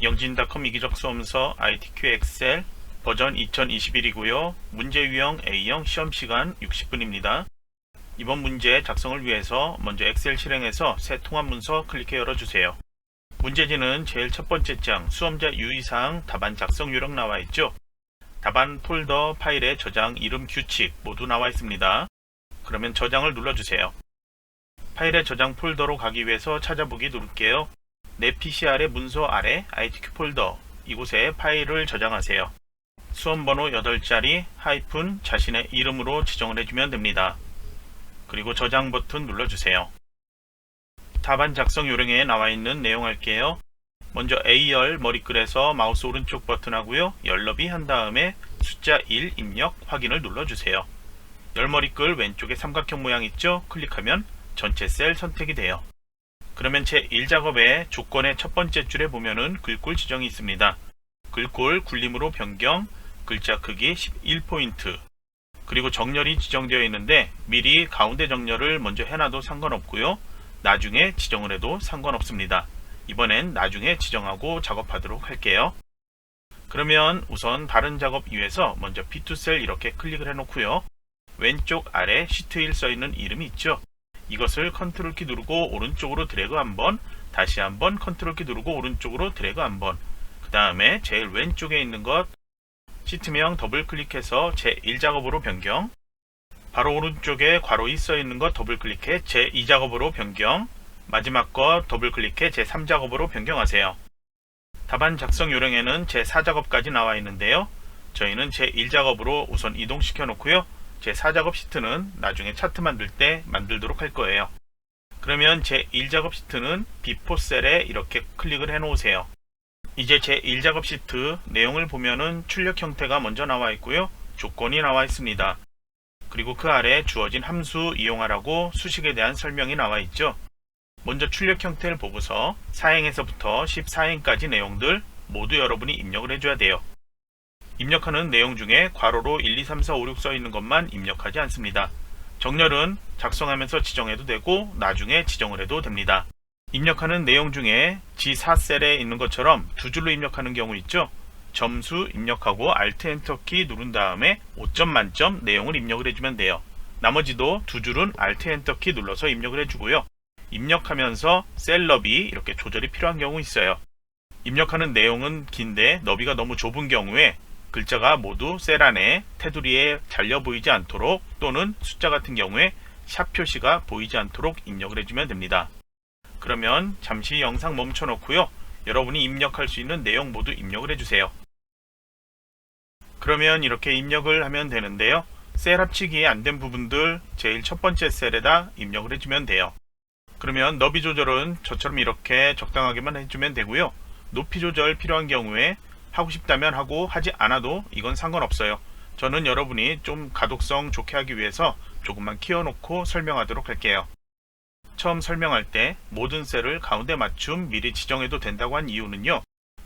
영진닷컴 이기적 수험서 ITQ 엑셀 버전 2021이고요. 문제 유형 A형 시험시간 60분입니다. 이번 문제 작성을 위해서 먼저 엑셀 실행해서 새 통합 문서 클릭해 열어주세요. 문제지는 제일 첫 번째 장 수험자 유의사항 답안 작성 요령 나와 있죠. 답안 폴더 파일의 저장 이름 규칙 모두 나와 있습니다. 그러면 저장을 눌러주세요. 파일의 저장 폴더로 가기 위해서 찾아보기 누를게요. 내 PC 아래 문서 아래 ITQ 폴더 이곳에 파일을 저장하세요. 수험번호 8자리 하이픈 자신의 이름으로 지정을 해주면 됩니다. 그리고 저장 버튼 눌러주세요. 답안 작성 요령에 나와 있는 내용 할게요. 먼저 A열 머리글에서 마우스 오른쪽 버튼 하고요. 열너비 한 다음에 숫자 1 입력 확인을 눌러주세요. 열 머리글 왼쪽에 삼각형 모양 있죠? 클릭하면 전체 셀 선택이 돼요. 그러면 제1작업의 조건의 첫 번째 줄에 보면은 글꼴 지정이 있습니다. 글꼴 굴림으로 변경, 글자 크기 11포인트, 그리고 정렬이 지정되어 있는데 미리 가운데 정렬을 먼저 해놔도 상관없고요. 나중에 지정을 해도 상관없습니다. 이번엔 나중에 지정하고 작업하도록 할게요. 그러면 우선 다른 작업 위해서 먼저 B2 셀 이렇게 클릭을 해놓고요. 왼쪽 아래 시트 1 써있는 이름이 있죠. 이것을 컨트롤 키 누르고 오른쪽으로 드래그 한번, 다시 한번 컨트롤 키 누르고 오른쪽으로 드래그 한번, 그 다음에 제일 왼쪽에 있는 것 시트명 더블 클릭해서 제1작업으로 변경, 바로 오른쪽에 괄호 2 써있는 것 더블 클릭해 제2작업으로 변경, 마지막 것 더블 클릭해 제3작업으로 변경하세요. 답안 작성 요령에는 제4작업까지 나와 있는데요. 저희는 제1작업으로 우선 이동시켜 놓고요. 제4작업 시트는 나중에 차트 만들 때 만들도록 할 거예요. 그러면 제1작업 시트는 B4 셀에 이렇게 클릭을 해 놓으세요. 이제 제1작업 시트 내용을 보면은 출력 형태가 먼저 나와 있고요. 조건이 나와 있습니다. 그리고 그 아래 주어진 함수 이용하라고 수식에 대한 설명이 나와 있죠. 먼저 출력 형태를 보고서 4행에서부터 14행까지 내용들 모두 여러분이 입력을 해줘야 돼요. 입력하는 내용 중에 괄호로 1, 2, 3, 4, 5, 6 써 있는 것만 입력하지 않습니다. 정렬은 작성하면서 지정해도 되고 나중에 지정을 해도 됩니다. 입력하는 내용 중에 G4셀에 있는 것처럼 두 줄로 입력하는 경우 있죠. 점수 입력하고 Alt Enter 키 누른 다음에 5점 만점 내용을 입력을 해주면 돼요. 나머지도 두 줄은 Alt Enter 키 눌러서 입력을 해주고요. 입력하면서 셀 너비 이렇게 조절이 필요한 경우 있어요. 입력하는 내용은 긴데 너비가 너무 좁은 경우에 글자가 모두 셀 안에 테두리에 잘려 보이지 않도록 또는 숫자 같은 경우에 샵 표시가 보이지 않도록 입력을 해주면 됩니다. 그러면 잠시 영상 멈춰 놓고요. 여러분이 입력할 수 있는 내용 모두 입력을 해주세요. 그러면 이렇게 입력을 하면 되는데요. 셀 합치기 안 된 부분들 제일 첫 번째 셀에다 입력을 해주면 돼요. 그러면 너비 조절은 저처럼 이렇게 적당하게만 해주면 되고요. 높이 조절 필요한 경우에 하고 싶다면 하고 하지 않아도 이건 상관없어요. 저는 여러분이 좀 가독성 좋게 하기 위해서 조금만 키워놓고 설명하도록 할게요. 처음 설명할 때 모든 셀을 가운데 맞춤 미리 지정해도 된다고 한 이유는요.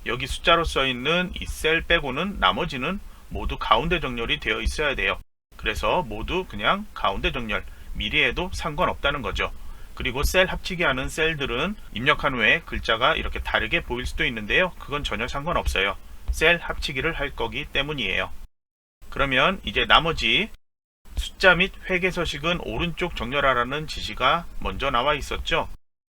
여기 숫자로 써있는 이 셀 빼고는 나머지는 모두 가운데 정렬이 되어 있어야 돼요. 그래서 모두 그냥 가운데 정렬 미리 해도 상관없다는 거죠. 그리고 셀 합치기 하는 셀들은 입력한 후에 글자가 이렇게 다르게 보일 수도 있는데요. 그건 전혀 상관없어요. 셀 합치기를 할 거기 때문이에요. 그러면 이제 나머지 숫자 및 회계 서식은 오른쪽 정렬하라는 지시가 먼저 나와 있었죠.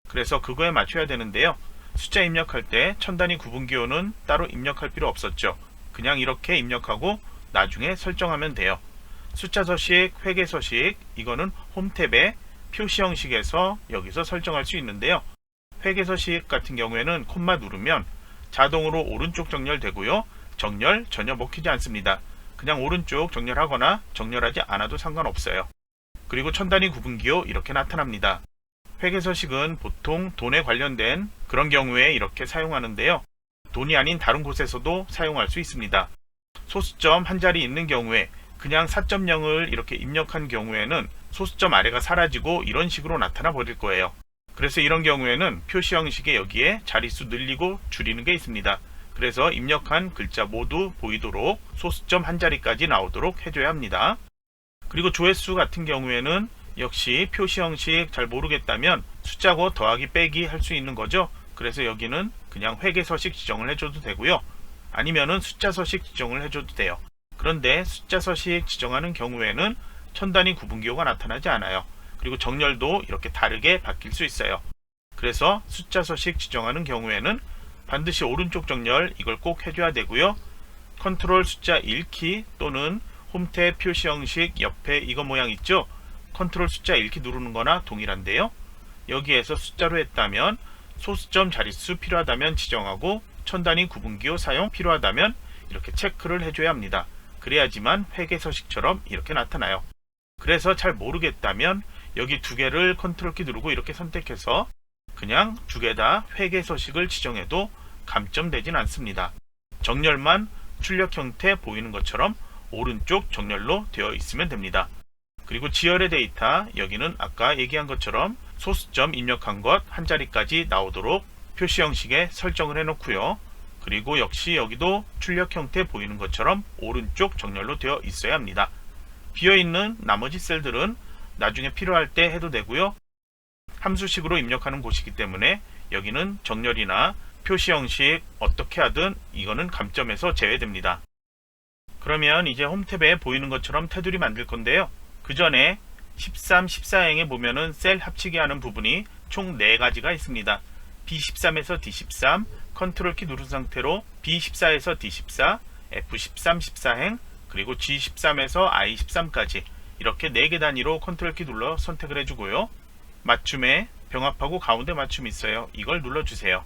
그래서 그거에 맞춰야 되는데요. 숫자 입력할 때 천 단위 구분기호는 따로 입력할 필요 없었죠. 그냥 이렇게 입력하고 나중에 설정하면 돼요. 숫자 서식, 회계 서식 이거는 홈 탭에 표시 형식에서 여기서 설정할 수 있는데요. 회계 서식 같은 경우에는 콤마 누르면 자동으로 오른쪽 정렬되고요. 정렬 전혀 먹히지 않습니다. 그냥 오른쪽 정렬하거나 정렬하지 않아도 상관없어요. 그리고 천 단위 구분기호 이렇게 나타납니다. 회계 서식은 보통 돈에 관련된 그런 경우에 이렇게 사용하는데요. 돈이 아닌 다른 곳에서도 사용할 수 있습니다. 소수점 한 자리 있는 경우에 그냥 4.0을 이렇게 입력한 경우에는 소수점 아래가 사라지고 이런 식으로 나타나 버릴 거예요. 그래서 이런 경우에는 표시 형식에 여기에 자릿수 늘리고 줄이는 게 있습니다. 그래서 입력한 글자 모두 보이도록 소수점 한 자리까지 나오도록 해줘야 합니다. 그리고 조회수 같은 경우에는 역시 표시 형식 잘 모르겠다면 숫자고 더하기 빼기 할 수 있는 거죠. 그래서 여기는 그냥 회계서식 지정을 해줘도 되고요. 아니면은 숫자서식 지정을 해줘도 돼요. 그런데 숫자서식 지정하는 경우에는 천단위 구분기호가 나타나지 않아요. 그리고 정렬도 이렇게 다르게 바뀔 수 있어요. 그래서 숫자서식 지정하는 경우에는 반드시 오른쪽 정렬 이걸 꼭 해줘야 되고요. 컨트롤 숫자 1키 또는 홈탭 표시 형식 옆에 이거 모양 있죠? 컨트롤 숫자 1키 누르는 거나 동일한데요. 여기에서 숫자로 했다면 소수점 자릿수 필요하다면 지정하고 천단위 구분기호 사용 필요하다면 이렇게 체크를 해줘야 합니다. 그래야지만 회계서식처럼 이렇게 나타나요. 그래서 잘 모르겠다면 여기 두 개를 컨트롤 키 누르고 이렇게 선택해서 그냥 두 개 다 회계서식을 지정해도 감점되진 않습니다. 정렬만 출력 형태 보이는 것처럼 오른쪽 정렬로 되어 있으면 됩니다. 그리고 지열의 데이터 여기는 아까 얘기한 것처럼 소수점 입력한 것 한 자리까지 나오도록 표시 형식에 설정을 해 놓고요. 그리고 역시 여기도 출력 형태 보이는 것처럼 오른쪽 정렬로 되어 있어야 합니다. 비어있는 나머지 셀들은 나중에 필요할 때 해도 되고요. 함수식으로 입력하는 곳이기 때문에 여기는 정렬이나 표시 형식 어떻게 하든 이거는 감점에서 제외됩니다. 그러면 이제 홈탭에 보이는 것처럼 테두리 만들 건데요. 그 전에 13, 14행에 보면은 셀 합치기 하는 부분이 총 4가지가 있습니다. B13에서 D13, 컨트롤 키 누른 상태로 B14에서 D14, F13, 14행, 그리고 G13에서 I13까지 이렇게 4개 단위로 컨트롤 키 눌러 선택을 해주고요. 맞춤에 병합하고 가운데 맞춤이 있어요. 이걸 눌러주세요.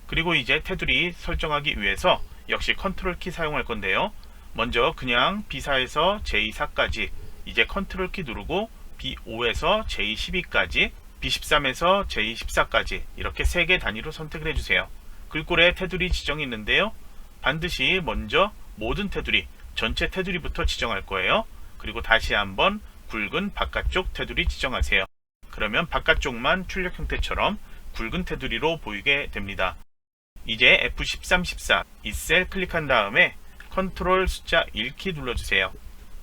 그리고 이제 테두리 설정하기 위해서 역시 컨트롤 키 사용할 건데요. 먼저 그냥 B4에서 J4까지 이제 컨트롤 키 누르고 B5에서 J12까지 B13에서 J14까지 이렇게 3개 단위로 선택을 해주세요. 글꼴에 테두리 지정이 있는데요. 반드시 먼저 모든 테두리, 전체 테두리부터 지정할 거예요. 그리고 다시 한번 굵은 바깥쪽 테두리 지정하세요. 그러면 바깥쪽만 출력 형태처럼 굵은 테두리로 보이게 됩니다. 이제 F13, 14 이 셀 클릭한 다음에 컨트롤 숫자 1키 눌러주세요.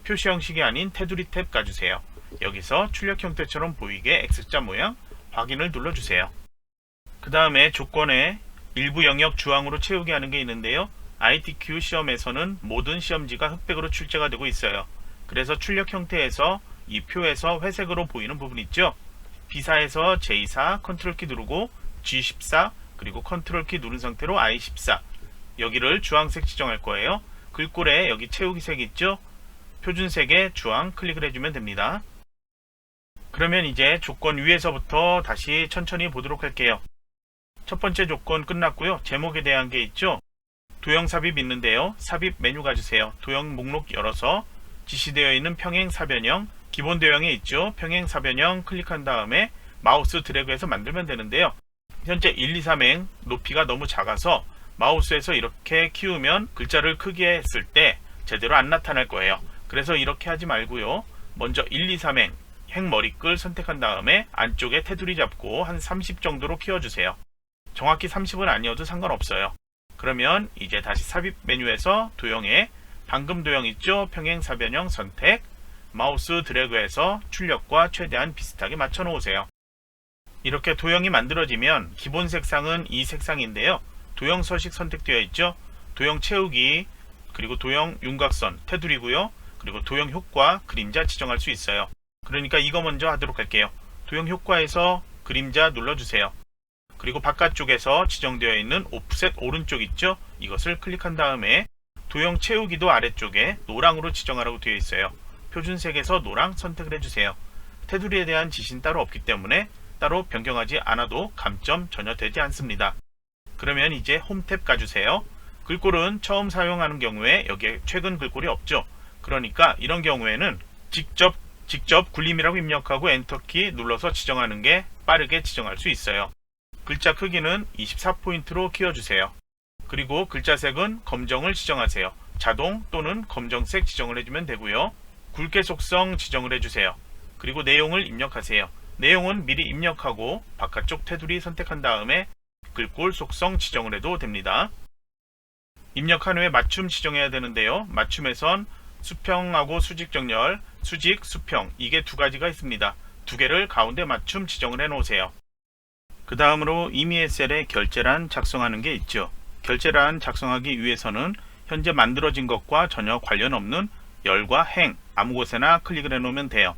표시 형식이 아닌 테두리 탭 가주세요. 여기서 출력 형태처럼 보이게 X자 모양 확인을 눌러주세요. 그 다음에 조건에 일부 영역 주황으로 채우게 하는 게 있는데요. ITQ 시험에서는 모든 시험지가 흑백으로 출제가 되고 있어요. 그래서 출력 형태에서 이 표에서 회색으로 보이는 부분 있죠. B4에서 J4 컨트롤 키 누르고 G14 그리고 컨트롤 키 누른 상태로 I14 여기를 주황색 지정할 거예요. 글꼴에 여기 채우기 색 있죠. 표준색에 주황 클릭을 해주면 됩니다. 그러면 이제 조건 위에서부터 다시 천천히 보도록 할게요. 첫 번째 조건 끝났고요. 제목에 대한 게 있죠. 도형 삽입 있는데요. 삽입 메뉴 가주세요. 도형 목록 열어서 지시되어 있는 평행 사변형 기본 도형에 있죠. 평행 사변형 클릭한 다음에 마우스 드래그해서 만들면 되는데요. 현재 1, 2, 3행 높이가 너무 작아서 마우스에서 이렇게 키우면 글자를 크게 했을 때 제대로 안 나타날 거예요. 그래서 이렇게 하지 말고요. 먼저 1, 2, 3행 행 머리끌 선택한 다음에 안쪽에 테두리 잡고 한 30 정도로 키워주세요. 정확히 30은 아니어도 상관없어요. 그러면 이제 다시 삽입 메뉴에서 도형에 방금 도형 있죠? 평행 사변형 선택 마우스 드래그해서 출력과 최대한 비슷하게 맞춰 놓으세요. 이렇게 도형이 만들어지면 기본 색상은 이 색상인데요. 도형 서식 선택되어 있죠. 도형 채우기 그리고 도형 윤곽선 테두리고요. 그리고 도형 효과 그림자 지정할 수 있어요. 그러니까 이거 먼저 하도록 할게요. 도형 효과에서 그림자 눌러주세요. 그리고 바깥쪽에서 지정되어 있는 오프셋 오른쪽 있죠. 이것을 클릭한 다음에 도형 채우기도 아래쪽에 노랑으로 지정하라고 되어 있어요. 표준색에서 노랑 선택을 해주세요. 테두리에 대한 지시는 따로 없기 때문에 따로 변경하지 않아도 감점 전혀 되지 않습니다. 그러면 이제 홈탭 가주세요. 글꼴은 처음 사용하는 경우에 여기에 최근 글꼴이 없죠. 그러니까 이런 경우에는 직접 굴림이라고 입력하고 엔터키 눌러서 지정하는 게 빠르게 지정할 수 있어요. 글자 크기는 24포인트로 키워주세요. 그리고 글자 색은 검정을 지정하세요. 자동 또는 검정색 지정을 해주면 되고요. 굵게 속성 지정을 해주세요. 그리고 내용을 입력하세요. 내용은 미리 입력하고 바깥쪽 테두리 선택한 다음에 글꼴 속성 지정을 해도 됩니다. 입력한 후에 맞춤 지정해야 되는데요. 맞춤에선 수평하고 수직 정렬, 수직, 수평 이게 두 가지가 있습니다. 두 개를 가운데 맞춤 지정을 해 놓으세요. 그 다음으로 임의의 셀에 결제란 작성하는 게 있죠. 결제란 작성하기 위해서는 현재 만들어진 것과 전혀 관련 없는 열과 행 아무 곳에나 클릭을 해 놓으면 돼요.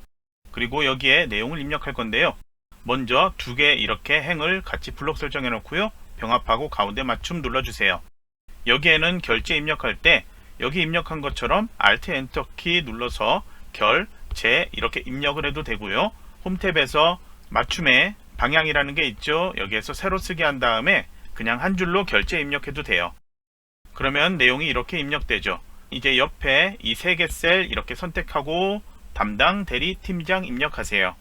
그리고 여기에 내용을 입력할 건데요. 먼저 두 개 이렇게 행을 같이 블록 설정해 놓고요. 병합하고 가운데 맞춤 눌러주세요. 여기에는 결제 입력할 때 여기 입력한 것처럼 Alt Enter 키 눌러서 결, 제 이렇게 입력을 해도 되고요. 홈탭에서 맞춤에 방향이라는 게 있죠. 여기에서 세로 쓰기 한 다음에 그냥 한 줄로 결제 입력해도 돼요. 그러면 내용이 이렇게 입력되죠. 이제 옆에 이 세 개 셀 이렇게 선택하고 담당 대리 팀장 입력하세요.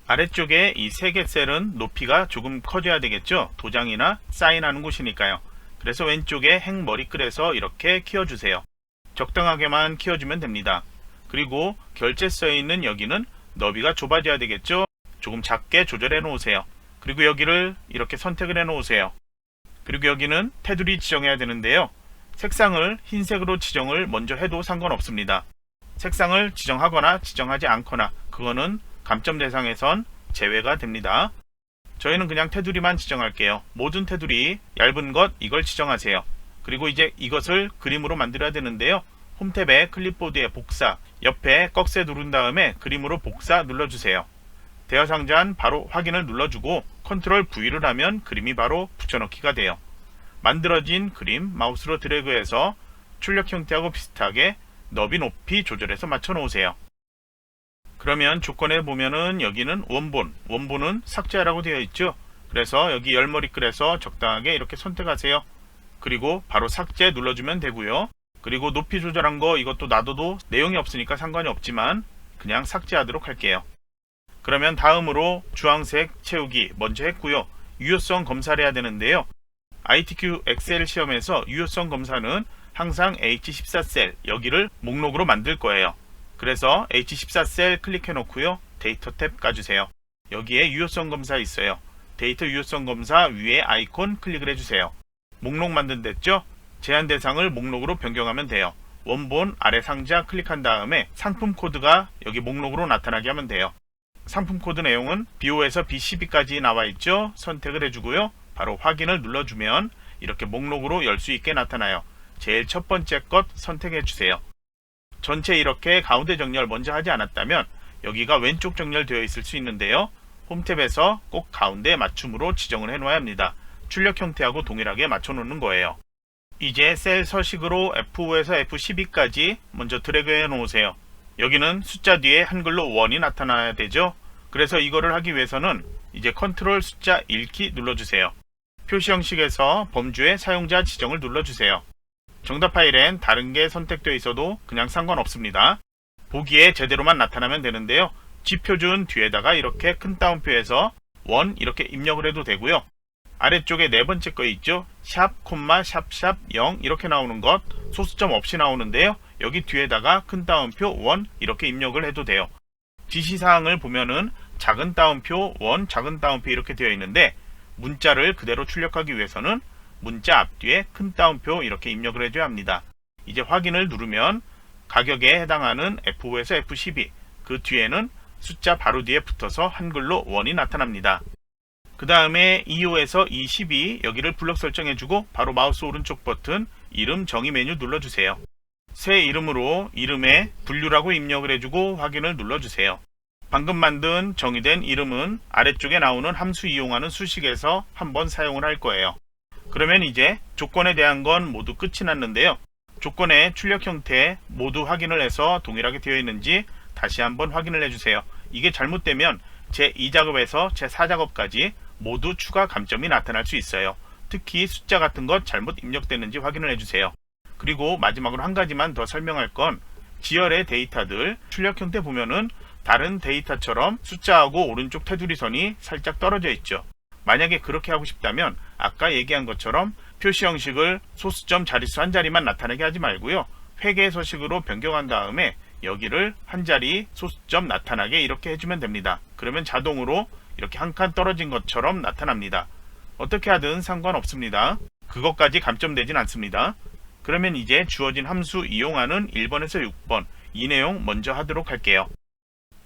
아래쪽에 이 세 개 셀은 높이가 조금 커져야 되겠죠. 도장이나 사인하는 곳이니까요. 그래서 왼쪽에 행 머리글에서 이렇게 키워주세요. 적당하게만 키워주면 됩니다. 그리고 결제 써있는 여기는 너비가 좁아져야 되겠죠. 조금 작게 조절해 놓으세요. 그리고 여기를 이렇게 선택을 해 놓으세요. 그리고 여기는 테두리 지정해야 되는데요. 색상을 흰색으로 지정을 먼저 해도 상관없습니다. 색상을 지정하거나 지정하지 않거나 그거는 감점 대상에선 제외가 됩니다. 저희는 그냥 테두리만 지정할게요. 모든 테두리 얇은 것 이걸 지정하세요. 그리고 이제 이것을 그림으로 만들어야 되는데요. 홈탭에 클립보드에 복사, 옆에 꺽쇠 누른 다음에 그림으로 복사 눌러주세요. 대여 상자는 바로 확인을 눌러주고 컨트롤 V를 하면 그림이 바로 붙여넣기가 돼요. 만들어진 그림 마우스로 드래그해서 출력 형태하고 비슷하게 너비 높이 조절해서 맞춰 놓으세요. 그러면 조건에 보면은 여기는 원본은 삭제하라고 되어 있죠. 그래서 여기 열머리글에서 적당하게 이렇게 선택하세요. 그리고 바로 삭제 눌러주면 되고요. 그리고 높이 조절한 거 이것도 놔둬도 내용이 없으니까 상관이 없지만 그냥 삭제하도록 할게요. 그러면 다음으로 주황색 채우기 먼저 했고요. 유효성 검사를 해야 되는데요. ITQ 엑셀 시험에서 유효성 검사는 항상 H14 셀 여기를 목록으로 만들 거예요. 그래서 H14 셀 클릭해 놓고요. 데이터 탭 까주세요. 여기에 유효성 검사 있어요. 데이터 유효성 검사 위에 아이콘 클릭을 해주세요. 목록 만든댔죠? 제한 대상을 목록으로 변경하면 돼요. 원본 아래 상자 클릭한 다음에 상품 코드가 여기 목록으로 나타나게 하면 돼요. 상품 코드 내용은 B5에서 B12까지 나와 있죠? 선택을 해주고요. 바로 확인을 눌러주면 이렇게 목록으로 열 수 있게 나타나요. 제일 첫 번째 것 선택해 주세요. 전체 이렇게 가운데 정렬 먼저 하지 않았다면 여기가 왼쪽 정렬되어 있을 수 있는데요. 홈탭에서 꼭 가운데 맞춤으로 지정을 해 놓아야 합니다. 출력 형태하고 동일하게 맞춰 놓는 거예요. 이제 셀 서식으로 F5에서 F12까지 먼저 드래그 해 놓으세요. 여기는 숫자 뒤에 한글로 1이 나타나야 되죠. 그래서 이거를 하기 위해서는 이제 컨트롤 숫자 1키 눌러주세요. 표시 형식에서 범주의 사용자 지정을 눌러주세요. 정답 파일엔 다른 게 선택되어 있어도 그냥 상관없습니다. 보기에 제대로만 나타나면 되는데요. G표준 뒤에다가 이렇게 큰 따옴표에서 1 이렇게 입력을 해도 되고요. 아래쪽에 네 번째 거 있죠. 샵, 콤마, 샵, 0 이렇게 나오는 것 소수점 없이 나오는데요. 여기 뒤에다가 큰 따옴표 1 이렇게 입력을 해도 돼요. 지시사항을 보면은 작은 따옴표 1, 작은 따옴표 이렇게 되어 있는데 문자를 그대로 출력하기 위해서는 문자 앞뒤에 큰 따옴표 이렇게 입력을 해줘야 합니다. 이제 확인을 누르면 가격에 해당하는 F5에서 F12 그 뒤에는 숫자 바로 뒤에 붙어서 한글로 1이 나타납니다. 그 다음에 2호에서 22 여기를 블럭 설정해주고 바로 마우스 오른쪽 버튼 이름 정의 메뉴 눌러주세요. 새 이름으로 이름에 분류라고 입력을 해주고 확인을 눌러주세요. 방금 만든 정의된 이름은 아래쪽에 나오는 함수 이용하는 수식에서 한번 사용을 할 거예요. 그러면 이제 조건에 대한 건 모두 끝이 났는데요. 조건의 출력 형태 모두 확인을 해서 동일하게 되어 있는지 다시 한번 확인을 해주세요. 이게 잘못되면 제2작업에서 제4작업까지 모두 추가 감점이 나타날 수 있어요. 특히 숫자 같은 것 잘못 입력되는지 확인을 해주세요. 그리고 마지막으로 한 가지만 더 설명할 건 지열의 데이터들 출력 형태 보면은 다른 데이터처럼 숫자하고 오른쪽 테두리선이 살짝 떨어져 있죠. 만약에 그렇게 하고 싶다면 아까 얘기한 것처럼 표시 형식을 소수점 자릿수 한 자리만 나타나게 하지 말고요. 회계 서식으로 변경한 다음에 여기를 한 자리 소수점 나타나게 이렇게 해주면 됩니다. 그러면 자동으로 이렇게 한 칸 떨어진 것처럼 나타납니다. 어떻게 하든 상관없습니다. 그것까지 감점되진 않습니다. 그러면 이제 주어진 함수 이용하는 1번에서 6번 이 내용 먼저 하도록 할게요.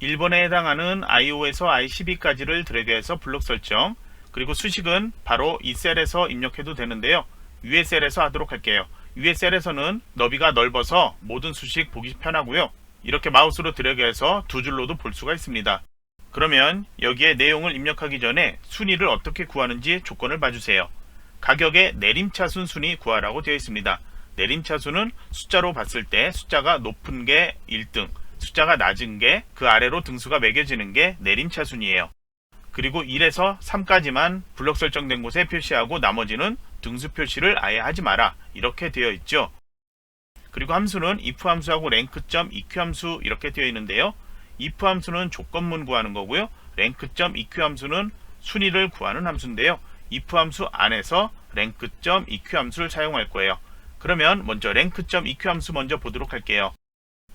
1번에 해당하는 I5에서 I12까지를 드래그해서 블록 설정, 그리고 수식은 바로 이 셀에서 입력해도 되는데요. 위에 셀에서 하도록 할게요. 위에 셀에서는 너비가 넓어서 모든 수식 보기 편하고요. 이렇게 마우스로 드래그해서 두 줄로도 볼 수가 있습니다. 그러면 여기에 내용을 입력하기 전에 순위를 어떻게 구하는지 조건을 봐주세요. 가격의 내림차순 순위 구하라고 되어 있습니다. 내림차순은 숫자로 봤을 때 숫자가 높은 게 1등, 숫자가 낮은 게 그 아래로 등수가 매겨지는 게 내림차순이에요. 그리고 1에서 3까지만 블록 설정된 곳에 표시하고 나머지는 등수 표시를 아예 하지 마라, 이렇게 되어 있죠. 그리고 함수는 if 함수하고 rank.eq 함수 이렇게 되어 있는데요. if 함수는 조건문 구하는 거고요. rank.eq 함수는 순위를 구하는 함수인데요. if 함수 안에서 rank.eq 함수를 사용할 거예요. 그러면 먼저 rank.eq 함수 먼저 보도록 할게요.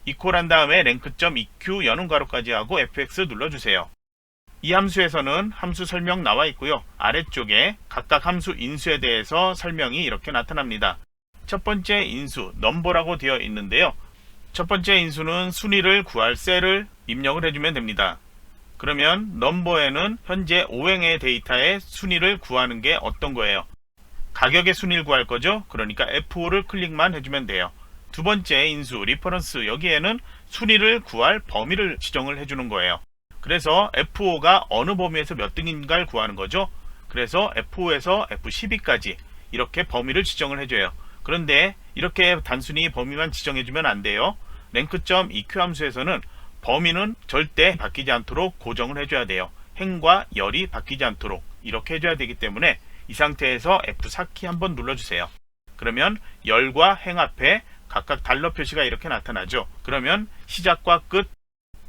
이퀄한 다음에 rank.eq 여는 괄호까지 하고 fx 눌러주세요. 이 함수에서는 함수 설명 나와 있고요. 아래쪽에 각각 함수 인수에 대해서 설명이 이렇게 나타납니다. 첫 번째 인수, 넘버라고 되어 있는데요. 첫 번째 인수는 순위를 구할 셀을 입력을 해주면 됩니다. 그러면 넘버에는 현재 5행의 데이터의 순위를 구하는 게 어떤 거예요? 가격의 순위를 구할 거죠? 그러니까 F5를 클릭만 해주면 돼요. 두 번째 인수, 리퍼런스, 여기에는 순위를 구할 범위를 지정을 해주는 거예요. 그래서 F5가 어느 범위에서 몇 등인가를 구하는 거죠. 그래서 F5에서 F12까지 이렇게 범위를 지정을 해줘요. 그런데 이렇게 단순히 범위만 지정해주면 안 돼요. rank.eq 함수에서는 범위는 절대 바뀌지 않도록 고정을 해줘야 돼요. 행과 열이 바뀌지 않도록 이렇게 해줘야 되기 때문에 이 상태에서 F4키 한번 눌러주세요. 그러면 열과 행 앞에 각각 달러 표시가 이렇게 나타나죠. 그러면 시작과 끝,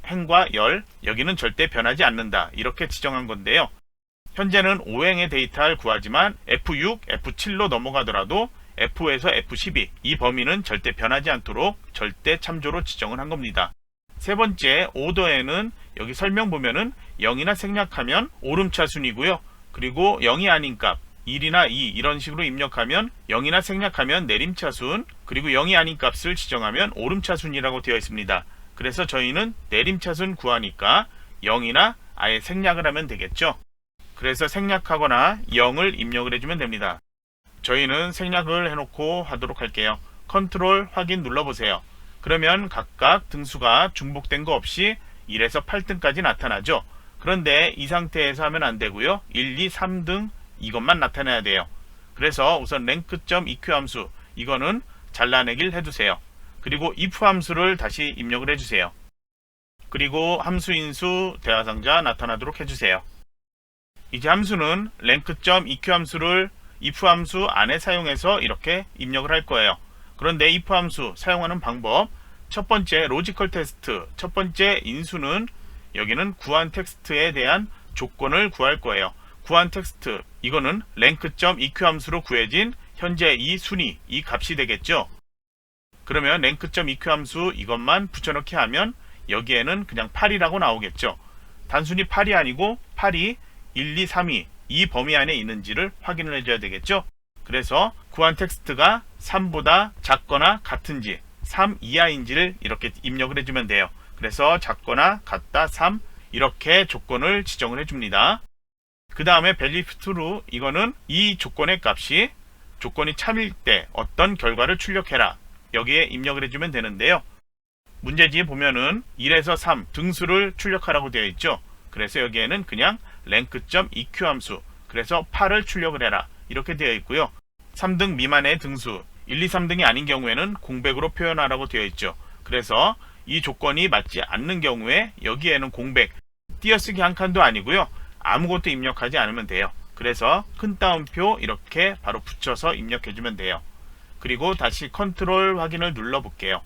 행과 열, 여기는 절대 변하지 않는다, 이렇게 지정한 건데요. 현재는 5행의 데이터를 구하지만 F6, F7로 넘어가더라도 F에서 F12 이 범위는 절대 변하지 않도록 절대 참조로 지정을 한 겁니다. 세 번째 오더에는 여기 설명 보면은 0이나 생략하면 오름차순이고요. 그리고 0이 아닌 값 1이나 2 이런 식으로 입력하면 0이나 생략하면 내림차순, 그리고 0이 아닌 값을 지정하면 오름차순이라고 되어 있습니다. 그래서 저희는 내림차순 구하니까 0이나 아예 생략을 하면 되겠죠. 그래서 생략하거나 0을 입력을 해주면 됩니다. 저희는 생략을 해놓고 하도록 할게요. 컨트롤 확인 눌러보세요. 그러면 각각 등수가 중복된 거 없이 1에서 8등까지 나타나죠. 그런데 이 상태에서 하면 안 되고요. 1, 2, 3등 이것만 나타내야 돼요. 그래서 우선 rank.eq 함수 이거는 잘라내기를 해두세요. 그리고 if 함수를 다시 입력을 해주세요. 그리고 함수 인수 대화상자 나타나도록 해주세요. 이제 함수는 rank.eq 함수를 if 함수 안에 사용해서 이렇게 입력을 할 거예요. 그런데 if 함수 사용하는 방법, 첫 번째 로지컬 테스트, 첫 번째 인수는 여기는 구한 텍스트에 대한 조건을 구할 거예요. 구한 텍스트, 이거는 rank.eq 함수로 구해진 현재 이 순위, 이 값이 되겠죠. 그러면 rank.eq 함수 이것만 붙여넣기 하면 여기에는 그냥 8이라고 나오겠죠. 단순히 8이 아니고 8이 1, 2, 3이 이 범위 안에 있는지를 확인을 해줘야 되겠죠. 그래서 구한 텍스트가 3보다 작거나 같은지 3 이하인지를 이렇게 입력을 해주면 돼요. 그래서 작거나 같다 3 이렇게 조건을 지정을 해줍니다. 그 다음에 value true, 이거는 이 조건의 값이 조건이 참일 때 어떤 결과를 출력해라, 여기에 입력을 해주면 되는데요. 문제지에 보면은 1에서 3 등수를 출력하라고 되어 있죠. 그래서 여기에는 그냥 rank.eq 함수, 그래서 8을 출력을 해라 이렇게 되어 있고요. 3등 미만의 등수 1, 2, 3등이 아닌 경우에는 공백으로 표현하라고 되어 있죠. 그래서 이 조건이 맞지 않는 경우에 여기에는 공백, 띄어쓰기 한 칸도 아니고요. 아무것도 입력하지 않으면 돼요. 그래서 큰 따옴표 이렇게 바로 붙여서 입력해주면 돼요. 그리고 다시 컨트롤 확인을 눌러볼게요.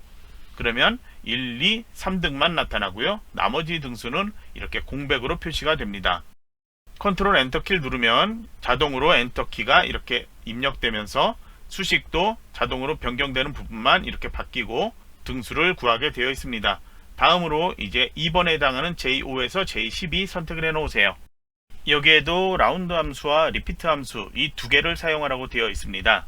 그러면 1, 2, 3등만 나타나고요. 나머지 등수는 이렇게 공백으로 표시가 됩니다. 컨트롤 엔터키를 누르면 자동으로 엔터키가 이렇게 입력되면서 수식도 자동으로 변경되는 부분만 이렇게 바뀌고 등수를 구하게 되어 있습니다. 다음으로 이제 2번에 해당하는 J5에서 J12 선택을 해 놓으세요. 여기에도 라운드 함수와 리피트 함수 이 두 개를 사용하라고 되어 있습니다.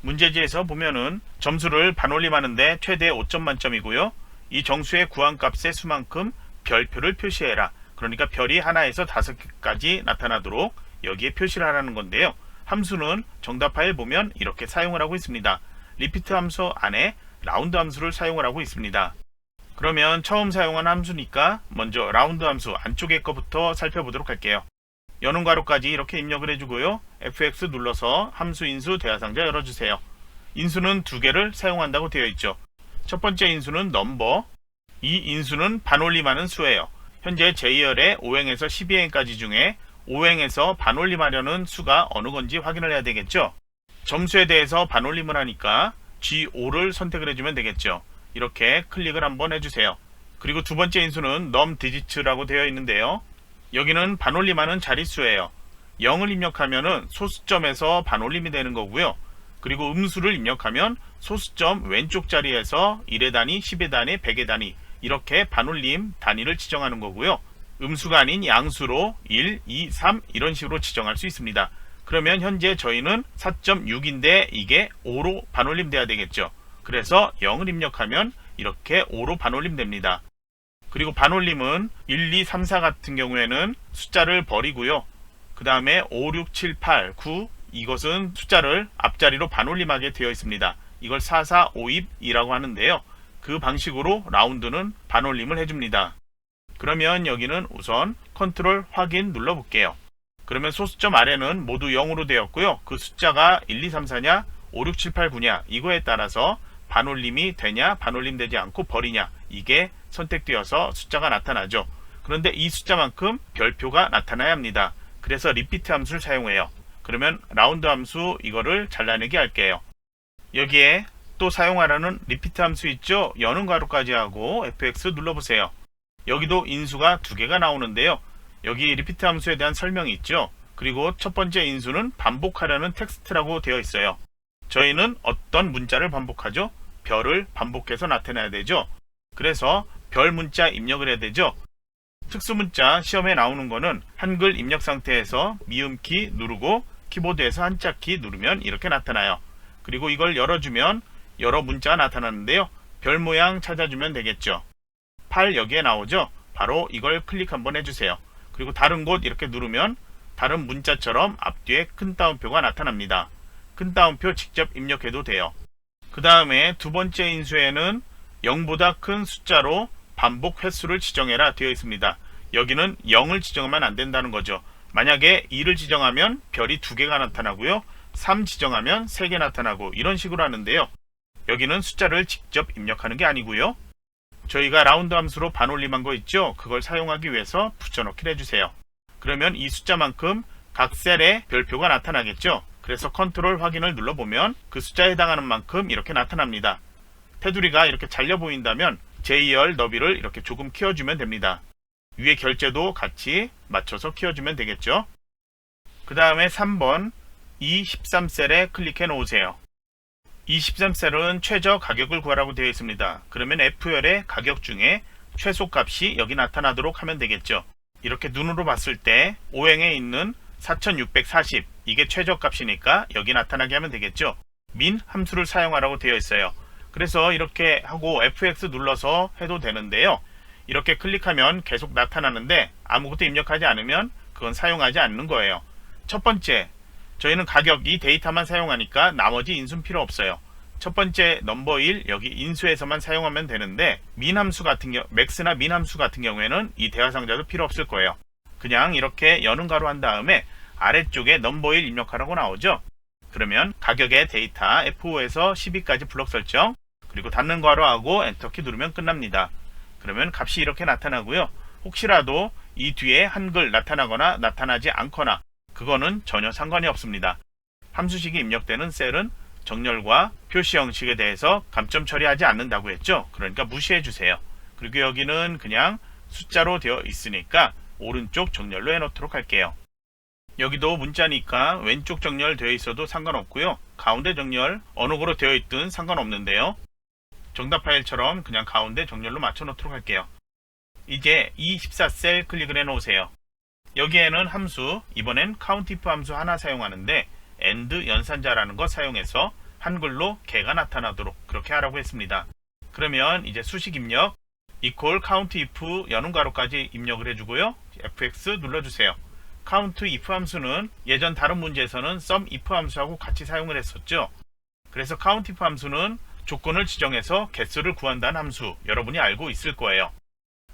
문제지에서 보면은 점수를 반올림하는데 최대 5점 만점이고요. 이 정수의 구한 값의 수만큼 별표를 표시해라. 그러니까 별이 하나에서 5개까지 나타나도록 여기에 표시를 하라는 건데요. 함수는 정답 파일 보면 이렇게 사용을 하고 있습니다. 리피트 함수 안에 라운드 함수를 사용을 하고 있습니다. 그러면 처음 사용한 함수니까 먼저 라운드 함수 안쪽에 거부터 살펴보도록 할게요. 여는 괄호까지 이렇게 입력을 해주고요. FX 눌러서 함수 인수 대화상자 열어주세요. 인수는 두 개를 사용한다고 되어 있죠. 첫 번째 인수는 넘버, 이 인수는 반올림하는 수예요. 현재 J열의 5행에서 12행까지 중에 5행에서 반올림하려는 수가 어느 건지 확인을 해야 되겠죠. 점수에 대해서 반올림을 하니까 G5를 선택을 해주면 되겠죠. 이렇게 클릭을 한번 해주세요. 그리고 두 번째 인수는 numDigits라고 되어 있는데요. 여기는 반올림하는 자릿수예요. 0을 입력하면 소수점에서 반올림이 되는 거고요. 그리고 음수를 입력하면 소수점 왼쪽 자리에서 1의 단위, 10의 단위, 100의 단위 이렇게 반올림 단위를 지정하는 거고요. 음수가 아닌 양수로 1, 2, 3 이런 식으로 지정할 수 있습니다. 그러면 현재 저희는 4.6인데 이게 5로 반올림 돼야 되겠죠. 그래서 0을 입력하면 이렇게 5로 반올림 됩니다. 그리고 반올림은 1, 2, 3, 4 같은 경우에는 숫자를 버리고요. 그 다음에 5, 6, 7, 8, 9 이것은 숫자를 앞자리로 반올림하게 되어 있습니다. 이걸 4, 4, 5입이라고 하는데요. 그 방식으로 라운드는 반올림을 해줍니다. 그러면 여기는 우선 컨트롤 확인 눌러볼게요. 그러면 소수점 아래는 모두 0으로 되었고요. 그 숫자가 1, 2, 3, 4냐 5, 6, 7, 8, 9냐 이거에 따라서 반올림이 되냐 반올림 되지 않고 버리냐 이게 선택되어서 숫자가 나타나죠. 그런데 이 숫자만큼 별표가 나타나야 합니다. 그래서 리피트 함수를 사용해요. 그러면 라운드 함수 이거를 잘라내기 할게요. 여기에 또 사용하라는 리피트 함수 있죠. 여는 괄호까지 하고 FX 눌러보세요. 여기도 인수가 두 개가 나오는데요. 여기 리피트 함수에 대한 설명이 있죠. 그리고 첫 번째 인수는 반복하라는 텍스트라고 되어 있어요. 저희는 어떤 문자를 반복하죠? 별을 반복해서 나타내야 되죠. 그래서 별 문자 입력을 해야 되죠. 특수문자 시험에 나오는 거는 한글 입력 상태에서 미음키 누르고 키보드에서 한자키 누르면 이렇게 나타나요. 그리고 이걸 열어주면 여러 문자가 나타나는데요. 별 모양 찾아주면 되겠죠. 8 여기에 나오죠. 바로 이걸 클릭 한번 해주세요. 그리고 다른 곳 이렇게 누르면 다른 문자처럼 앞뒤에 큰 따옴표가 나타납니다. 큰 따옴표 직접 입력해도 돼요. 그 다음에 두 번째 인수에는 0보다 큰 숫자로 반복 횟수를 지정해라 되어 있습니다. 여기는 0을 지정하면 안 된다는 거죠. 만약에 2를 지정하면 별이 2개가 나타나고요. 3 지정하면 3개 나타나고 이런 식으로 하는데요. 여기는 숫자를 직접 입력하는 게 아니고요. 저희가 라운드 함수로 반올림한 거 있죠? 그걸 사용하기 위해서 붙여넣기를 해주세요. 그러면 이 숫자만큼 각 셀에 별표가 나타나겠죠? 그래서 컨트롤 확인을 눌러보면 그 숫자에 해당하는 만큼 이렇게 나타납니다. 테두리가 이렇게 잘려 보인다면 J열 너비를 이렇게 조금 키워주면 됩니다. 위에 결제도 같이 맞춰서 키워주면 되겠죠. 그 다음에 3번 E13셀에 클릭해 놓으세요. E13셀은 최저 가격을 구하라고 되어 있습니다. 그러면 F열의 가격 중에 최소값이 여기 나타나도록 하면 되겠죠. 이렇게 눈으로 봤을 때 5행에 있는 4640 이게 최저값이니까 여기 나타나게 하면 되겠죠. min 함수를 사용하라고 되어 있어요. 그래서 이렇게 하고 FX 눌러서 해도 되는데요. 이렇게 클릭하면 계속 나타나는데 아무것도 입력하지 않으면 그건 사용하지 않는 거예요. 첫 번째, 저희는 가격 이 데이터만 사용하니까 나머지 인수는 필요 없어요. 첫 번째 넘버 1 여기 인수에서만 사용하면 되는데 min 함수 같은 경우 max나 min 함수 같은 경우에는 이 대화상자도 필요 없을 거예요. 그냥 이렇게 여는 괄호 한 다음에 아래쪽에 넘버 1 입력하라고 나오죠. 그러면 가격의 데이터 F5에서 12까지 블록 설정 그리고 닫는 괄호하고 엔터키 누르면 끝납니다. 그러면 값이 이렇게 나타나고요. 혹시라도 이 뒤에 한글 나타나거나 나타나지 않거나 그거는 전혀 상관이 없습니다. 함수식이 입력되는 셀은 정렬과 표시 형식에 대해서 감점 처리하지 않는다고 했죠. 그러니까 무시해 주세요. 그리고 여기는 그냥 숫자로 되어 있으니까 오른쪽 정렬로 해놓도록 할게요. 여기도 문자니까 왼쪽 정렬 되어 있어도 상관없고요. 가운데 정렬 어느 거로 되어 있든 상관없는데요. 정답 파일처럼 그냥 가운데 정렬로 맞춰 놓도록 할게요. 이제 E14셀 클릭을 해 놓으세요. 여기에는 함수, 이번엔 countIF 함수 하나 사용하는데 AND 연산자라는 거 사용해서 한글로 개가 나타나도록 그렇게 하라고 했습니다. 그러면 이제 수식 입력 equal countIF 여는 괄호까지 입력을 해주고요. FX 눌러주세요. count if 함수는 예전 다른 문제에서는 sum if 함수하고 같이 사용을 했었죠. 그래서 count if 함수는 조건을 지정해서 개수를 구한다는 함수, 여러분이 알고 있을 거예요.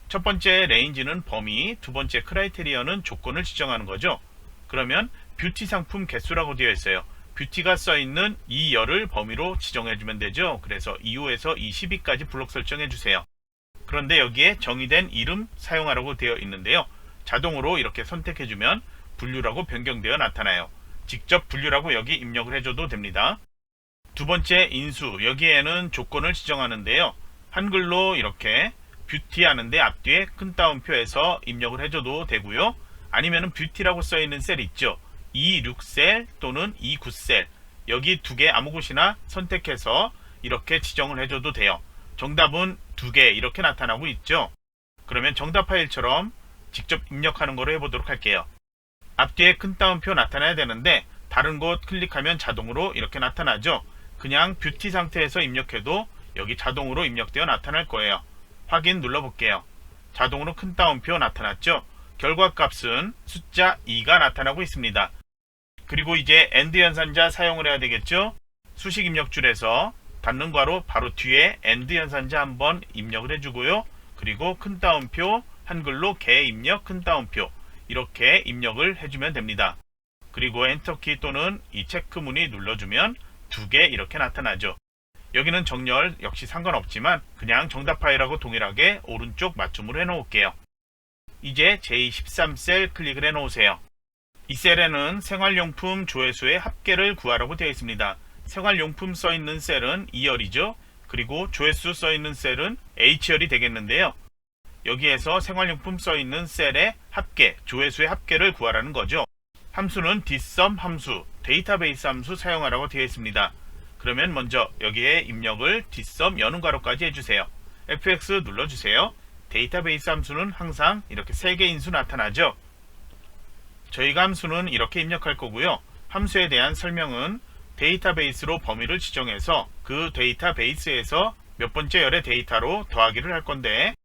첫 번째 range는 범위, 두 번째 criteria는 조건을 지정하는 거죠. 그러면 뷰티 상품 개수라고 되어 있어요. 뷰티가 써있는 이 열을 범위로 지정해주면 되죠. 그래서 2호에서 22까지 블록 설정해주세요. 그런데 여기에 정의된 이름 사용하라고 되어 있는데요. 자동으로 이렇게 선택해주면 분류라고 변경되어 나타나요. 직접 분류라고 여기 입력을 해줘도 됩니다. 두 번째 인수, 여기에는 조건을 지정하는데요. 한글로 이렇게 뷰티 하는데 앞뒤에 큰 따옴표에서 입력을 해줘도 되고요. 아니면은 뷰티라고 써있는 셀 있죠. E6셀 또는 E9셀, 여기 두 개 아무 곳이나 선택해서 이렇게 지정을 해줘도 돼요. 정답은 두 개 이렇게 나타나고 있죠. 그러면 정답 파일처럼 직접 입력하는 거로 해보도록 할게요. 앞뒤에 큰 따옴표 나타나야 되는데 다른 곳 클릭하면 자동으로 이렇게 나타나죠. 그냥 뷰티 상태에서 입력해도 여기 자동으로 입력되어 나타날 거예요. 확인 눌러볼게요. 자동으로 큰 따옴표 나타났죠. 결과값은 숫자 2가 나타나고 있습니다. 그리고 이제 AND 연산자 사용을 해야 되겠죠. 수식 입력줄에서 닫는 괄호 바로 뒤에 AND 연산자 한번 입력을 해주고요. 그리고 큰 따옴표 한글로 개 입력 큰 따옴표 이렇게 입력을 해주면 됩니다. 그리고 엔터키 또는 이 체크무늬 눌러주면 두 개 이렇게 나타나죠. 여기는 정렬 역시 상관없지만 그냥 정답 파일하고 동일하게 오른쪽 맞춤으로 해놓을게요. 이제 J13셀 클릭을 해놓으세요. 이 셀에는 생활용품 조회수의 합계를 구하라고 되어 있습니다. 생활용품 써있는 셀은 2열이죠. 그리고 조회수 써있는 셀은 H열이 되겠는데요. 여기에서 생활용품 써있는 셀의 합계, 조회수의 합계를 구하라는 거죠. 함수는 dsum 함수, 데이터베이스 함수 사용하라고 되어 있습니다. 그러면 먼저 여기에 입력을 dsum 여는 괄호까지 해주세요. fx 눌러주세요. 데이터베이스 함수는 항상 이렇게 3개 인수 나타나죠. 저희가 함수는 이렇게 입력할 거고요. 함수에 대한 설명은 데이터베이스로 범위를 지정해서 그 데이터베이스에서 몇 번째 열의 데이터로 더하기를 할 건데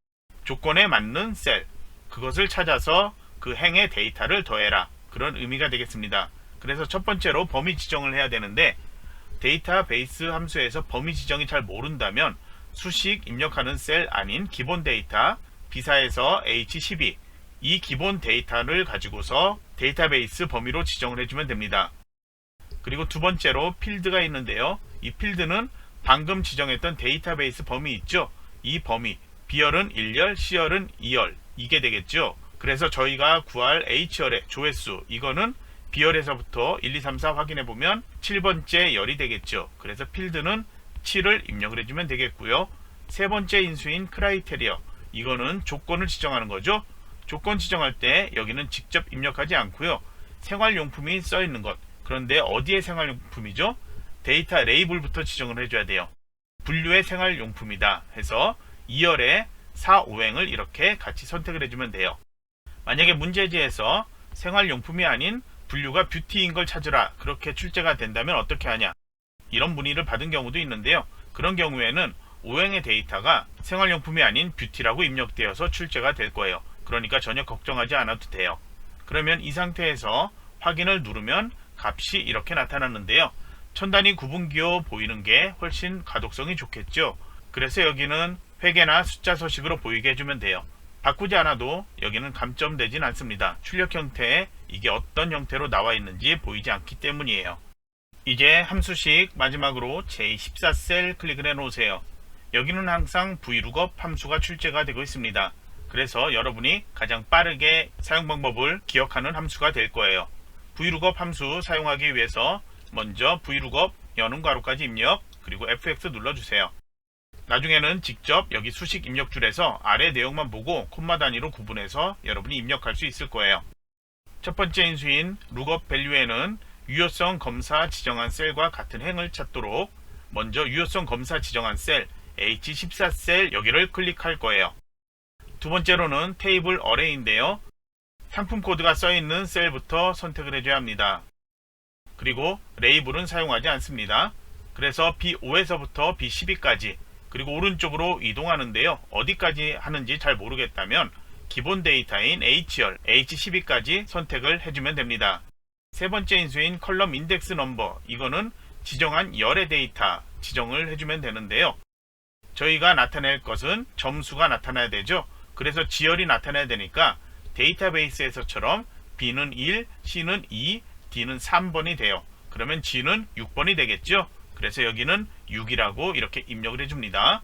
조건에 맞는 셀, 그것을 찾아서 그 행의 데이터를 더해라, 그런 의미가 되겠습니다. 그래서 첫 번째로 범위 지정을 해야 되는데 데이터베이스 함수에서 범위 지정이 잘 모른다면 수식 입력하는 셀 아닌 기본 데이터 B사에서 H12 이 기본 데이터를 가지고서 데이터베이스 범위로 지정을 해주면 됩니다. 그리고 두 번째로 필드가 있는데요. 이 필드는 방금 지정했던 데이터베이스 범위 있죠. 이 범위 B열은 1열, C열은 2열 이게 되겠죠. 그래서 저희가 구할 H열의 조회수 이거는 B열에서부터 1, 2, 3, 4 확인해 보면 7번째 열이 되겠죠. 그래서 필드는 7을 입력을 해주면 되겠고요. 세 번째 인수인 크라이테리어 이거는 조건을 지정하는 거죠. 조건 지정할 때 여기는 직접 입력하지 않고요. 생활용품이 써 있는 것, 그런데 어디에 생활용품이죠? 데이터 레이블부터 지정을 해줘야 돼요. 분류의 생활용품이다 해서 2열에 4, 5행을 이렇게 같이 선택을 해주면 돼요. 만약에 문제지에서 생활용품이 아닌 분류가 뷰티인 걸 찾으라 그렇게 출제가 된다면 어떻게 하냐, 이런 문의를 받은 경우도 있는데요. 그런 경우에는 5행의 데이터가 생활용품이 아닌 뷰티라고 입력되어서 출제가 될 거예요. 그러니까 전혀 걱정하지 않아도 돼요. 그러면 이 상태에서 확인을 누르면 값이 이렇게 나타났는데요. 첨단위 구분기호 보이는 게 훨씬 가독성이 좋겠죠. 그래서 여기는 회계나 숫자 서식으로 보이게 해주면 돼요. 바꾸지 않아도 여기는 감점되진 않습니다. 출력 형태에 이게 어떤 형태로 나와 있는지 보이지 않기 때문이에요. 이제 함수식 마지막으로 J14셀 클릭을 해 놓으세요. 여기는 항상 vlookup 함수가 출제가 되고 있습니다. 그래서 여러분이 가장 빠르게 사용 방법을 기억하는 함수가 될 거예요. vlookup 함수 사용하기 위해서 먼저 vlookup 여는 괄호까지 입력, 그리고 fx 눌러주세요. 나중에는 직접 여기 수식 입력줄에서 아래 내용만 보고 콤마 단위로 구분해서 여러분이 입력할 수 있을 거예요. 첫 번째 인수인 lookup value에는 유효성 검사 지정한 셀과 같은 행을 찾도록 먼저 유효성 검사 지정한 셀 H14셀 여기를 클릭할 거예요. 두 번째로는 테이블 어레이인데요. 상품 코드가 써있는 셀부터 선택을 해줘야 합니다. 그리고 레이블은 사용하지 않습니다. 그래서 B5에서부터 B12까지 그리고 오른쪽으로 이동하는데요. 어디까지 하는지 잘 모르겠다면 기본 데이터인 H열, H12까지 선택을 해주면 됩니다. 세 번째 인수인 컬럼 인덱스 넘버, 이거는 지정한 열의 데이터 지정을 해주면 되는데요. 저희가 나타낼 것은 점수가 나타나야 되죠. 그래서 지열이 나타나야 되니까 데이터베이스에서처럼 B는 1, C는 2, D는 3번이 돼요. 그러면 G는 6번이 되겠죠. 그래서 여기는 6이라고 이렇게 입력을 해줍니다.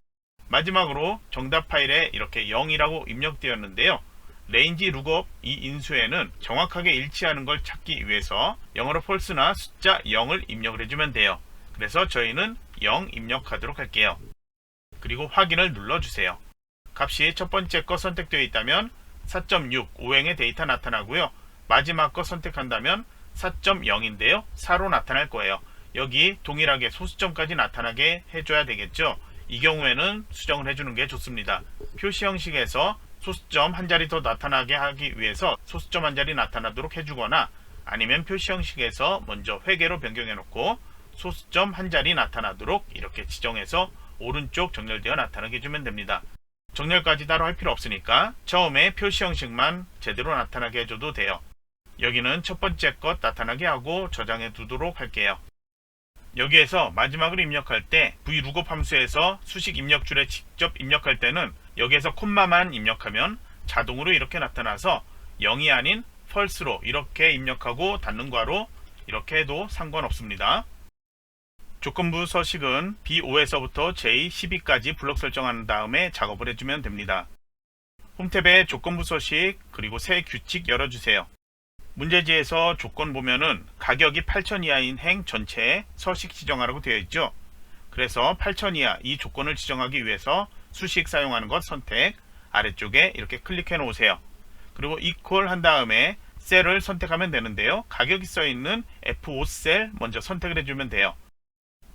마지막으로 정답 파일에 이렇게 0이라고 입력되었는데요. 레인지 룩업 이 인수에는 정확하게 일치하는 걸 찾기 위해서 영어로 false나 숫자 0을 입력을 해주면 돼요. 그래서 저희는 0 입력하도록 할게요. 그리고 확인을 눌러주세요. 값이 첫 번째 거 선택되어 있다면 4.6 오행의 데이터 나타나고요. 마지막 거 선택한다면 4.0인데요. 4로 나타날 거예요. 여기 동일하게 소수점까지 나타나게 해줘야 되겠죠. 이 경우에는 수정을 해주는 게 좋습니다. 표시 형식에서 소수점 한 자리 더 나타나게 하기 위해서 소수점 한 자리 나타나도록 해주거나 아니면 표시 형식에서 먼저 회계로 변경해 놓고 소수점 한 자리 나타나도록 이렇게 지정해서 오른쪽 정렬되어 나타나게 해주면 됩니다. 정렬까지 따로 할 필요 없으니까 처음에 표시 형식만 제대로 나타나게 해줘도 돼요. 여기는 첫 번째 것 나타나게 하고 저장해 두도록 할게요. 여기에서 마지막으로 입력할 때 vlookup 함수에서 수식 입력줄에 직접 입력할 때는 여기에서 콤마만 입력하면 자동으로 이렇게 나타나서 0이 아닌 false로 이렇게 입력하고 닫는 괄호 이렇게 해도 상관없습니다. 조건부 서식은 B5에서부터 J12까지 블록 설정한 다음에 작업을 해주면 됩니다. 홈탭에 조건부 서식 그리고 새 규칙 열어주세요. 문제지에서 조건 보면은 가격이 8,000 이하인 행 전체에 서식 지정하라고 되어 있죠. 그래서 8,000 이하 이 조건을 지정하기 위해서 수식 사용하는 것 선택 아래쪽에 이렇게 클릭해 놓으세요. 그리고 equal 한 다음에 셀을 선택하면 되는데요. 가격이 써있는 F5 셀 먼저 선택을 해주면 돼요.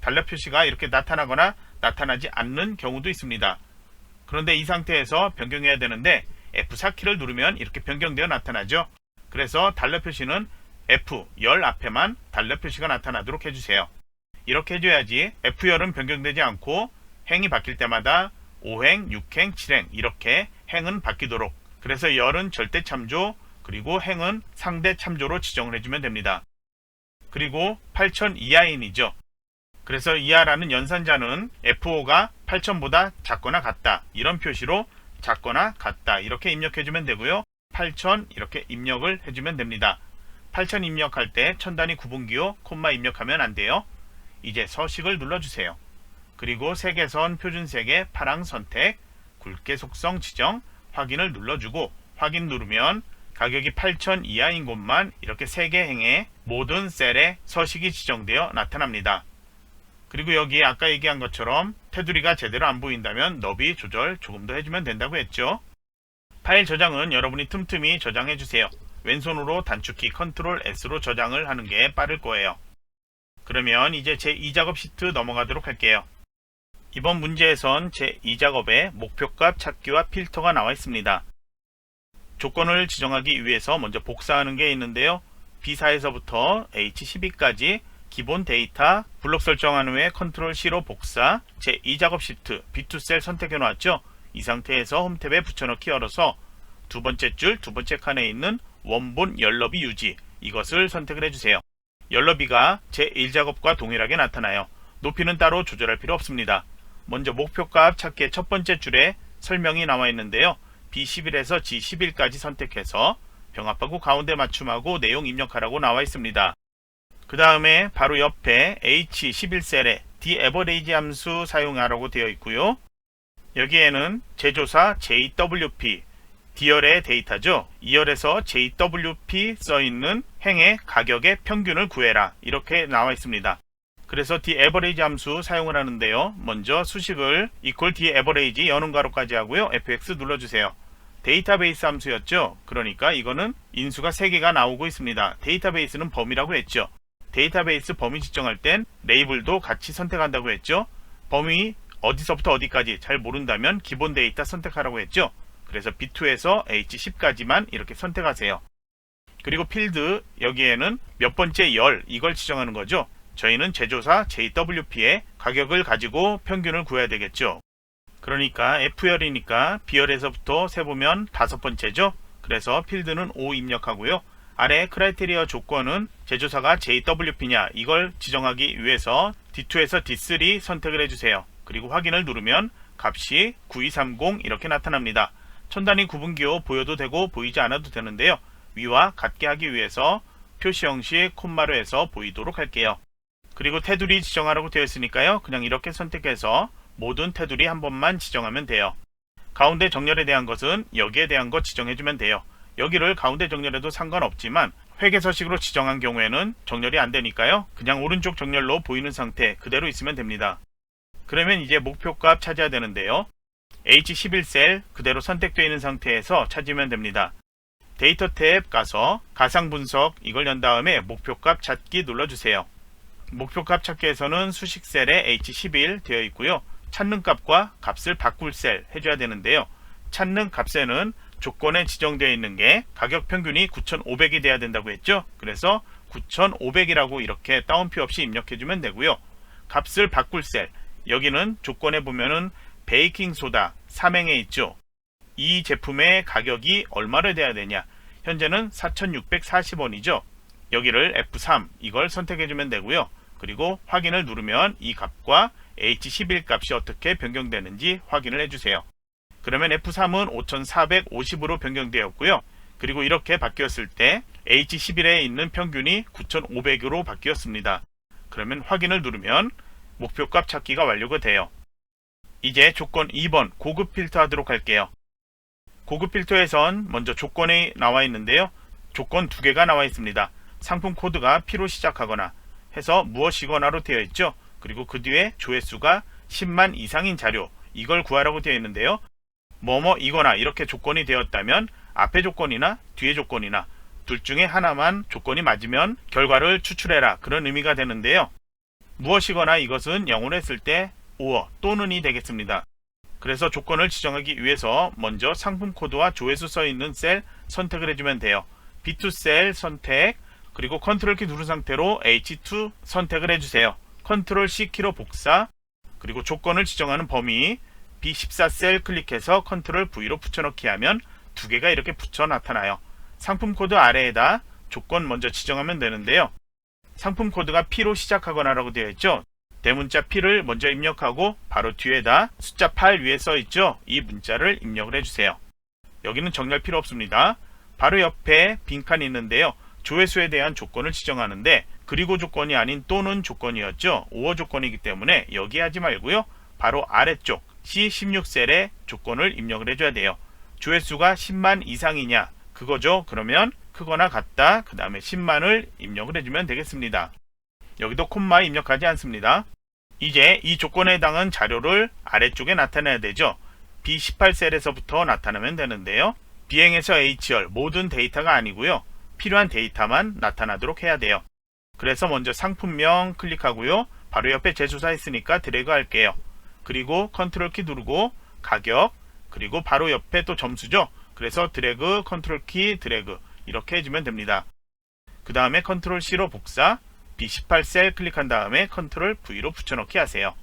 달러 표시가 이렇게 나타나거나 나타나지 않는 경우도 있습니다. 그런데 이 상태에서 변경해야 되는데 F4 키를 누르면 이렇게 변경되어 나타나죠. 그래서 달러 표시는 F10 앞에만 달러 표시가 나타나도록 해주세요. 이렇게 해줘야지 F열은 변경되지 않고 행이 바뀔 때마다 5행, 6행, 7행 이렇게 행은 바뀌도록, 그래서 열은 절대 참조 그리고 행은 상대 참조로 지정을 해주면 됩니다. 그리고 8,000 이하인이죠. 그래서 이하라는 연산자는 F5가 8,000보다 작거나 같다 이런 표시로 작거나 같다 이렇게 입력해주면 되고요. 8,000 이렇게 입력을 해주면 됩니다. 8,000 입력할 때 천단위 구분기호 콤마 입력하면 안 돼요. 이제 서식을 눌러주세요. 그리고 색에선 표준색의 파랑 선택, 굵게 속성 지정, 확인을 눌러주고 확인 누르면 가격이 8,000 이하인 곳만 이렇게 3개 행에 모든 셀에 서식이 지정되어 나타납니다. 그리고 여기 아까 얘기한 것처럼 테두리가 제대로 안 보인다면 너비 조절 조금 더 해주면 된다고 했죠. 파일 저장은 여러분이 틈틈이 저장해 주세요. 왼손으로 단축키 Ctrl S로 저장을 하는 게 빠를 거예요. 그러면 이제 제2작업 시트 넘어가도록 할게요. 이번 문제에선 제2작업에 목표값 찾기와 필터가 나와 있습니다. 조건을 지정하기 위해서 먼저 복사하는 게 있는데요. B4에서부터 H12까지 기본 데이터 블록 설정한 후에 Ctrl C로 복사, 제2작업 시트 B2 셀 선택해 놓았죠. 이 상태에서 홈탭에 붙여넣기 열어서 두 번째 줄 두 번째 칸에 있는 원본 열너비 유지 이것을 선택을 해주세요. 열너비가 제1작업과 동일하게 나타나요. 높이는 따로 조절할 필요 없습니다. 먼저 목표값 찾기의 첫 번째 줄에 설명이 나와 있는데요. B11에서 G11까지 선택해서 병합하고 가운데 맞춤하고 내용 입력하라고 나와 있습니다. 그 다음에 바로 옆에 H11셀에 DAverage 함수 사용하라고 되어 있고요. 여기에는 제조사 JWP D열의 데이터죠. 2열에서 JWP 써있는 행의 가격의 평균을 구해라 이렇게 나와 있습니다. 그래서 DAverage 함수 사용을 하는데요. 먼저 수식을 equal DAverage 여는 괄호까지 하고요. FX 눌러주세요. 데이터베이스 함수였죠. 그러니까 이거는 인수가 3개가 나오고 있습니다. 데이터베이스는 범위라고 했죠. 데이터베이스 범위 지정할 땐 레이블도 같이 선택한다고 했죠. 범위 어디서부터 어디까지 잘 모른다면 기본 데이터 선택하라고 했죠. 그래서 B2에서 H10까지만 이렇게 선택하세요. 그리고 필드 여기에는 몇 번째 열 이걸 지정하는 거죠. 저희는 제조사 JWP의 가격을 가지고 평균을 구해야 되겠죠. 그러니까 F열이니까 B열에서부터 세보면 5번째죠. 그래서 필드는 5 입력하고요. 아래 크라이테리아 조건은 제조사가 JWP냐 이걸 지정하기 위해서 D2에서 D3 선택을 해주세요. 그리고 확인을 누르면 값이 9230 이렇게 나타납니다. 천 단위 구분기호 보여도 되고 보이지 않아도 되는데요. 위와 같게 하기 위해서 표시 형식 콤마로 해서 보이도록 할게요. 그리고 테두리 지정하라고 되어 있으니까요. 그냥 이렇게 선택해서 모든 테두리 한 번만 지정하면 돼요. 가운데 정렬에 대한 것은 여기에 대한 것 지정해주면 돼요. 여기를 가운데 정렬해도 상관없지만 회계서식으로 지정한 경우에는 정렬이 안 되니까요. 그냥 오른쪽 정렬로 보이는 상태 그대로 있으면 됩니다. 그러면 이제 목표값 찾아야 되는데요. H11셀 그대로 선택되어 있는 상태에서 찾으면 됩니다. 데이터 탭 가서 가상분석 이걸 연 다음에 목표값 찾기 눌러주세요. 목표값 찾기에서는 수식셀에 H11 되어 있고요. 찾는 값과 값을 바꿀 셀 해줘야 되는데요. 찾는 값에는 조건에 지정되어 있는 게 가격 평균이 9,500이 돼야 된다고 했죠. 그래서 9,500이라고 이렇게 따옴표 없이 입력해주면 되고요. 값을 바꿀 셀 여기는 조건에 보면은 베이킹소다 삼행에 있죠. 이 제품의 가격이 얼마로 돼야 되냐. 현재는 4,640원이죠. 여기를 F3 이걸 선택해주면 되고요. 그리고 확인을 누르면 이 값과 H11 값이 어떻게 변경되는지 확인을 해주세요. 그러면 F3은 5,450으로 변경되었고요. 그리고 이렇게 바뀌었을 때 H11에 있는 평균이 9,500으로 바뀌었습니다. 그러면 확인을 누르면 목표값 찾기가 완료가 돼요. 이제 조건 2번 고급 필터 하도록 할게요. 고급 필터에선 먼저 조건이 나와 있는데요. 조건 2개가 나와 있습니다. 상품 코드가 P로 시작하거나 해서 무엇이거나로 되어 있죠. 그리고 그 뒤에 조회수가 10만 이상인 자료 이걸 구하라고 되어 있는데요. 뭐뭐이거나 이렇게 조건이 되었다면 앞에 조건이나 뒤에 조건이나 둘 중에 하나만 조건이 맞으면 결과를 추출해라 그런 의미가 되는데요. 무엇이거나 이것은 영어로 했을 때 or 또는이 되겠습니다. 그래서 조건을 지정하기 위해서 먼저 상품 코드와 조회수 써 있는 셀 선택을 해주면 돼요. B2 셀 선택 그리고 컨트롤 키 누른 상태로 H2 선택을 해주세요. 컨트롤 C 키로 복사 그리고 조건을 지정하는 범위 B14 셀 클릭해서 컨트롤 V로 붙여넣기 하면 2개가 이렇게 붙여 나타나요. 상품 코드 아래에다 조건 먼저 지정하면 되는데요. 상품 코드가 P로 시작하거나 라고 되어 있죠. 대문자 P를 먼저 입력하고 바로 뒤에다 숫자 8 위에 써 있죠. 이 문자를 입력을 해주세요. 여기는 정렬 필요 없습니다. 바로 옆에 빈칸이 있는데요. 조회수에 대한 조건을 지정하는데 그리고 조건이 아닌 또는 조건이었죠. or 조건이기 때문에 여기 하지 말고요. 바로 아래쪽 C16셀에 조건을 입력을 해줘야 돼요. 조회수가 10만 이상이냐 그거죠. 그러면 크거나 같다 그 다음에 10만을 입력을 해주면 되겠습니다. 여기도 콤마 입력하지 않습니다. 이제 이 조건에 해당한 자료를 아래쪽에 나타내야 되죠. B18셀에서부터 나타나면 되는데요. 비행에서 H열 모든 데이터가 아니고요. 필요한 데이터만 나타나도록 해야 돼요. 그래서 먼저 상품명 클릭하고요. 바로 옆에 제조사 있으니까 드래그 할게요. 그리고 컨트롤 키 누르고 가격 그리고 바로 옆에 또 점수죠. 그래서 드래그 컨트롤 키 드래그 이렇게 해주면 됩니다. 그 다음에 컨트롤 C로 복사 B18셀 클릭한 다음에 컨트롤 V로 붙여넣기 하세요.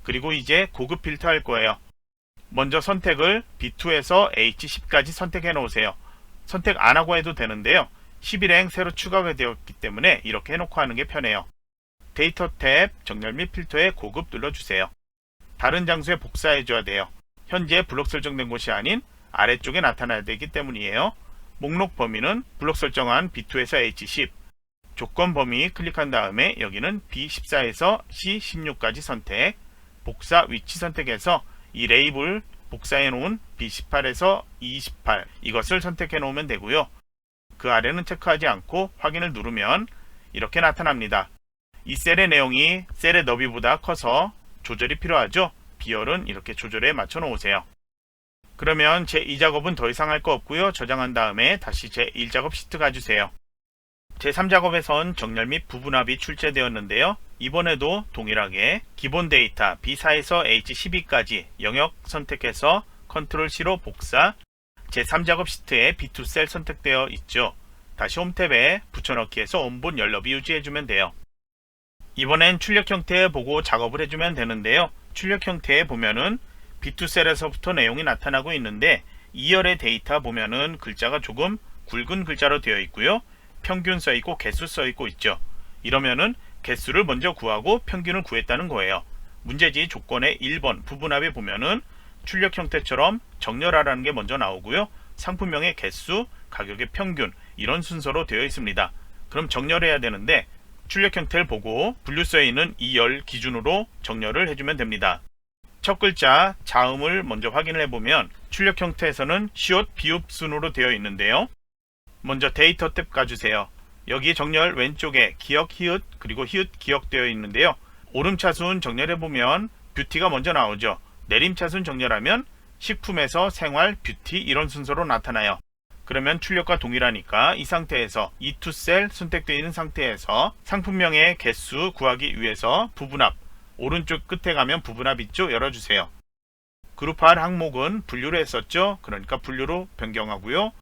그리고 이제 고급 필터 할 거예요. 먼저 선택을 B2에서 H10까지 선택해 놓으세요. 선택 안 하고 해도 되는데요. 11행 새로 추가가 되었기 때문에 이렇게 해놓고 하는 게 편해요. 데이터 탭 정렬 및 필터에 고급 눌러주세요. 다른 장소에 복사해 줘야 돼요. 현재 블록 설정된 곳이 아닌 아래쪽에 나타나야 되기 때문이에요. 목록 범위는 블록 설정한 B2에서 H10 조건 범위 클릭한 다음에 여기는 B14에서 C16까지 선택 복사 위치 선택해서 이 레이블 복사해 놓은 B18에서 E28 이것을 선택해 놓으면 되고요. 그 아래는 체크하지 않고 확인을 누르면 이렇게 나타납니다. 이 셀의 내용이 셀의 너비보다 커서 조절이 필요하죠. 비열은 이렇게 조절에 맞춰 놓으세요. 그러면 제2 작업은 더 이상 할 거 없고요. 저장한 다음에 다시 제1 작업 시트 가주세요. 제3 작업에선 정렬 및 부분합이 출제되었는데요. 이번에도 동일하게 기본 데이터 B4에서 H12까지 영역 선택해서 컨트롤 C로 복사 제3 작업 시트에 B2 셀 선택되어 있죠. 다시 홈탭에 붙여넣기해서 원본 열너비 유지해주면 돼요. 이번엔 출력 형태 보고 작업을 해주면 되는데요. 출력 형태에 보면은 B2셀에서부터 내용이 나타나고 있는데 2열의 데이터 보면은 글자가 조금 굵은 글자로 되어 있고요. 평균 써 있고 개수 써 있고 있죠. 이러면은 개수를 먼저 구하고 평균을 구했다는 거예요. 문제지 조건의 1번 부분합에 보면은 출력 형태처럼 정렬하라는 게 먼저 나오고요. 상품명의 개수, 가격의 평균 이런 순서로 되어 있습니다. 그럼 정렬해야 되는데 출력 형태를 보고 분류서에 있는 2열 기준으로 정렬을 해주면 됩니다. 첫 글자 자음을 먼저 확인을 해보면 출력 형태에서는 시옷, 비읍 순으로 되어 있는데요. 먼저 데이터 탭 가주세요. 여기 정렬 왼쪽에 기역, 히읗 그리고 히읗, 기역 되어 있는데요. 오름차순 정렬해보면 뷰티가 먼저 나오죠. 내림차순 정렬하면 식품에서 생활, 뷰티 이런 순서로 나타나요. 그러면 출력과 동일하니까 이 상태에서 E2셀 선택되어 있는 상태에서 상품명의 개수 구하기 위해서 부분합 오른쪽 끝에 가면 부분합 있죠? 열어주세요. 그룹할 항목은 분류로 했었죠? 그러니까 분류로 변경하고요.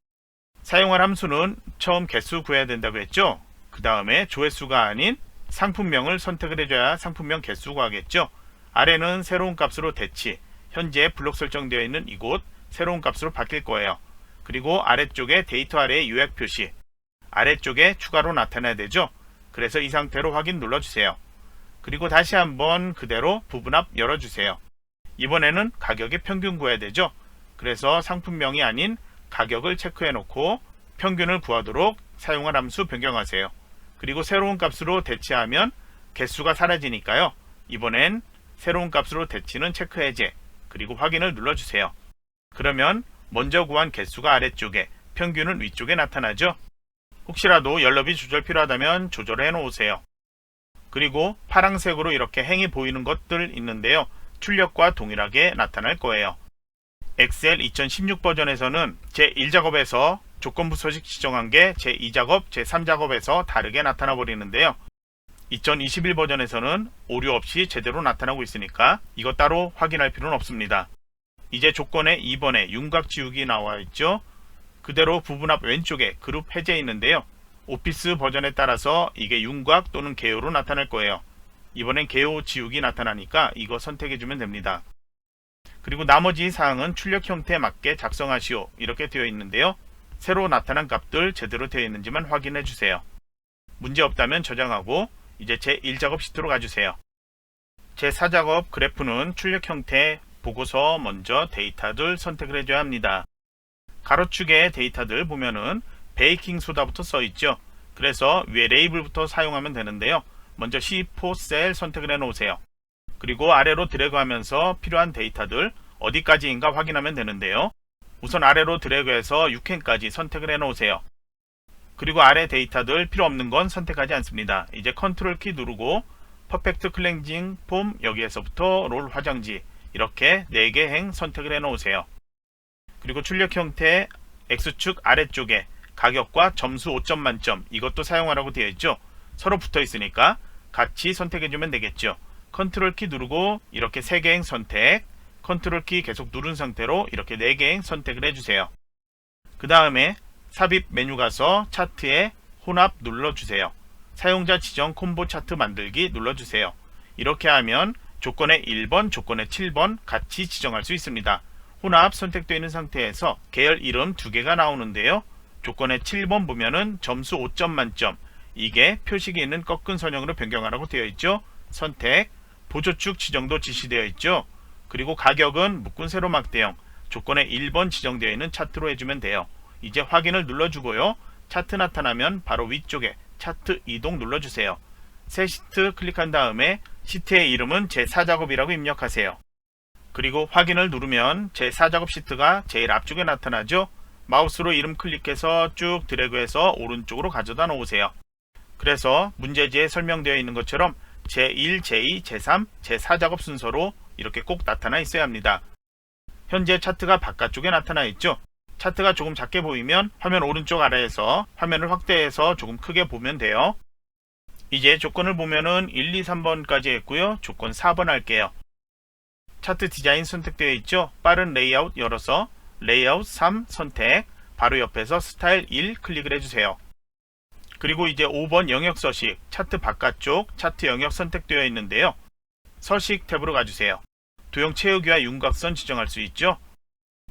사용할 함수는 처음 개수 구해야 된다고 했죠? 그 다음에 조회수가 아닌 상품명을 선택을 해줘야 상품명 개수 구하겠죠? 아래는 새로운 값으로 대치, 현재 블록 설정되어 있는 이곳 새로운 값으로 바뀔 거예요. 그리고 아래쪽에 데이터 아래의 요약 표시, 아래쪽에 추가로 나타나야 되죠? 그래서 이 상태로 확인 눌러주세요. 그리고 다시 한번 그대로 부분합 열어주세요. 이번에는 가격의 평균 구해야 되죠? 그래서 상품명이 아닌 가격을 체크해 놓고 평균을 구하도록 사용할 함수 변경하세요. 그리고 새로운 값으로 대치하면 개수가 사라지니까요. 이번엔 새로운 값으로 대치는 체크 해제, 그리고 확인을 눌러주세요. 그러면 먼저 구한 개수가 아래쪽에, 평균은 위쪽에 나타나죠? 혹시라도 연럽이 조절 필요하다면 조절해 놓으세요. 그리고 파란색으로 이렇게 행이 보이는 것들 있는데요. 출력과 동일하게 나타날 거예요. 엑셀 2016 버전에서는 제1작업에서 조건부 서식 지정한 게 제2작업, 제3작업에서 다르게 나타나 버리는데요. 2021 버전에서는 오류 없이 제대로 나타나고 있으니까 이거 따로 확인할 필요는 없습니다. 이제 조건의 2번에 윤곽 지우기 나와 있죠. 그대로 부분합 왼쪽에 그룹 해제 있는데요. 오피스 버전에 따라서 이게 윤곽 또는 개요로 나타날 거예요. 이번엔 개요 지우기 나타나니까 이거 선택해주면 됩니다. 그리고 나머지 사항은 출력 형태에 맞게 작성하시오 이렇게 되어 있는데요. 새로 나타난 값들 제대로 되어 있는지만 확인해 주세요. 문제 없다면 저장하고 이제 제1작업 시트로 가주세요. 제4작업 그래프는 출력 형태 보고서 먼저 데이터들 선택을 해줘야 합니다. 가로축의 데이터들 보면은 베이킹 소다부터 써있죠. 그래서 위에 레이블부터 사용하면 되는데요. 먼저 C4셀 선택을 해 놓으세요. 그리고 아래로 드래그하면서 필요한 데이터들 어디까지인가 확인하면 되는데요. 우선 아래로 드래그해서 6캔까지 선택을 해 놓으세요. 그리고 아래 데이터들 필요 없는 건 선택하지 않습니다. 이제 컨트롤 키 누르고 퍼펙트 클렌징 폼 여기에서부터 롤 화장지 이렇게 4개 행 선택을 해 놓으세요. 그리고 출력 형태 X축 아래쪽에 가격과 점수 5점 만점 이것도 사용하라고 되어 있죠. 서로 붙어 있으니까 같이 선택해 주면 되겠죠. 컨트롤 키 누르고 이렇게 3개 행 선택, 컨트롤 키 계속 누른 상태로 이렇게 4개 행 선택을 해주세요. 그 다음에 삽입 메뉴 가서 차트에 혼합 눌러주세요. 사용자 지정 콤보 차트 만들기 눌러주세요. 이렇게 하면 조건의 1번, 조건의 7번 같이 지정할 수 있습니다. 혼합 선택되어 있는 상태에서 계열 이름 2개가 나오는데요. 조건의 7번 보면은 점수 5점 만점 이게 표식이 있는 꺾은 선형으로 변경하라고 되어 있죠. 선택, 보조축 지정도 지시되어 있죠. 그리고 가격은 묶은 세로막 대형 조건의 1번 지정되어 있는 차트로 해주면 돼요. 이제 확인을 눌러주고요. 차트 나타나면 바로 위쪽에 차트 이동 눌러주세요. 새 시트 클릭한 다음에 시트의 이름은 제4작업이라고 입력하세요. 그리고 확인을 누르면 제4작업 시트가 제일 앞쪽에 나타나죠. 마우스로 이름 클릭해서 쭉 드래그해서 오른쪽으로 가져다 놓으세요. 그래서 문제지에 설명되어 있는 것처럼 제1, 제2, 제3, 제4작업 순서로 이렇게 꼭 나타나 있어야 합니다. 현재 차트가 바깥쪽에 나타나 있죠. 차트가 조금 작게 보이면 화면 오른쪽 아래에서 화면을 확대해서 조금 크게 보면 돼요. 이제 조건을 보면은 1, 2, 3번까지 했고요. 조건 4번 할게요. 차트 디자인 선택되어 있죠. 빠른 레이아웃 열어서 레이아웃 3 선택, 바로 옆에서 스타일 1 클릭을 해주세요. 그리고 이제 5번 영역 서식, 차트 바깥쪽 차트 영역 선택되어 있는데요. 서식 탭으로 가주세요. 도형 채우기와 윤곽선 지정할 수 있죠.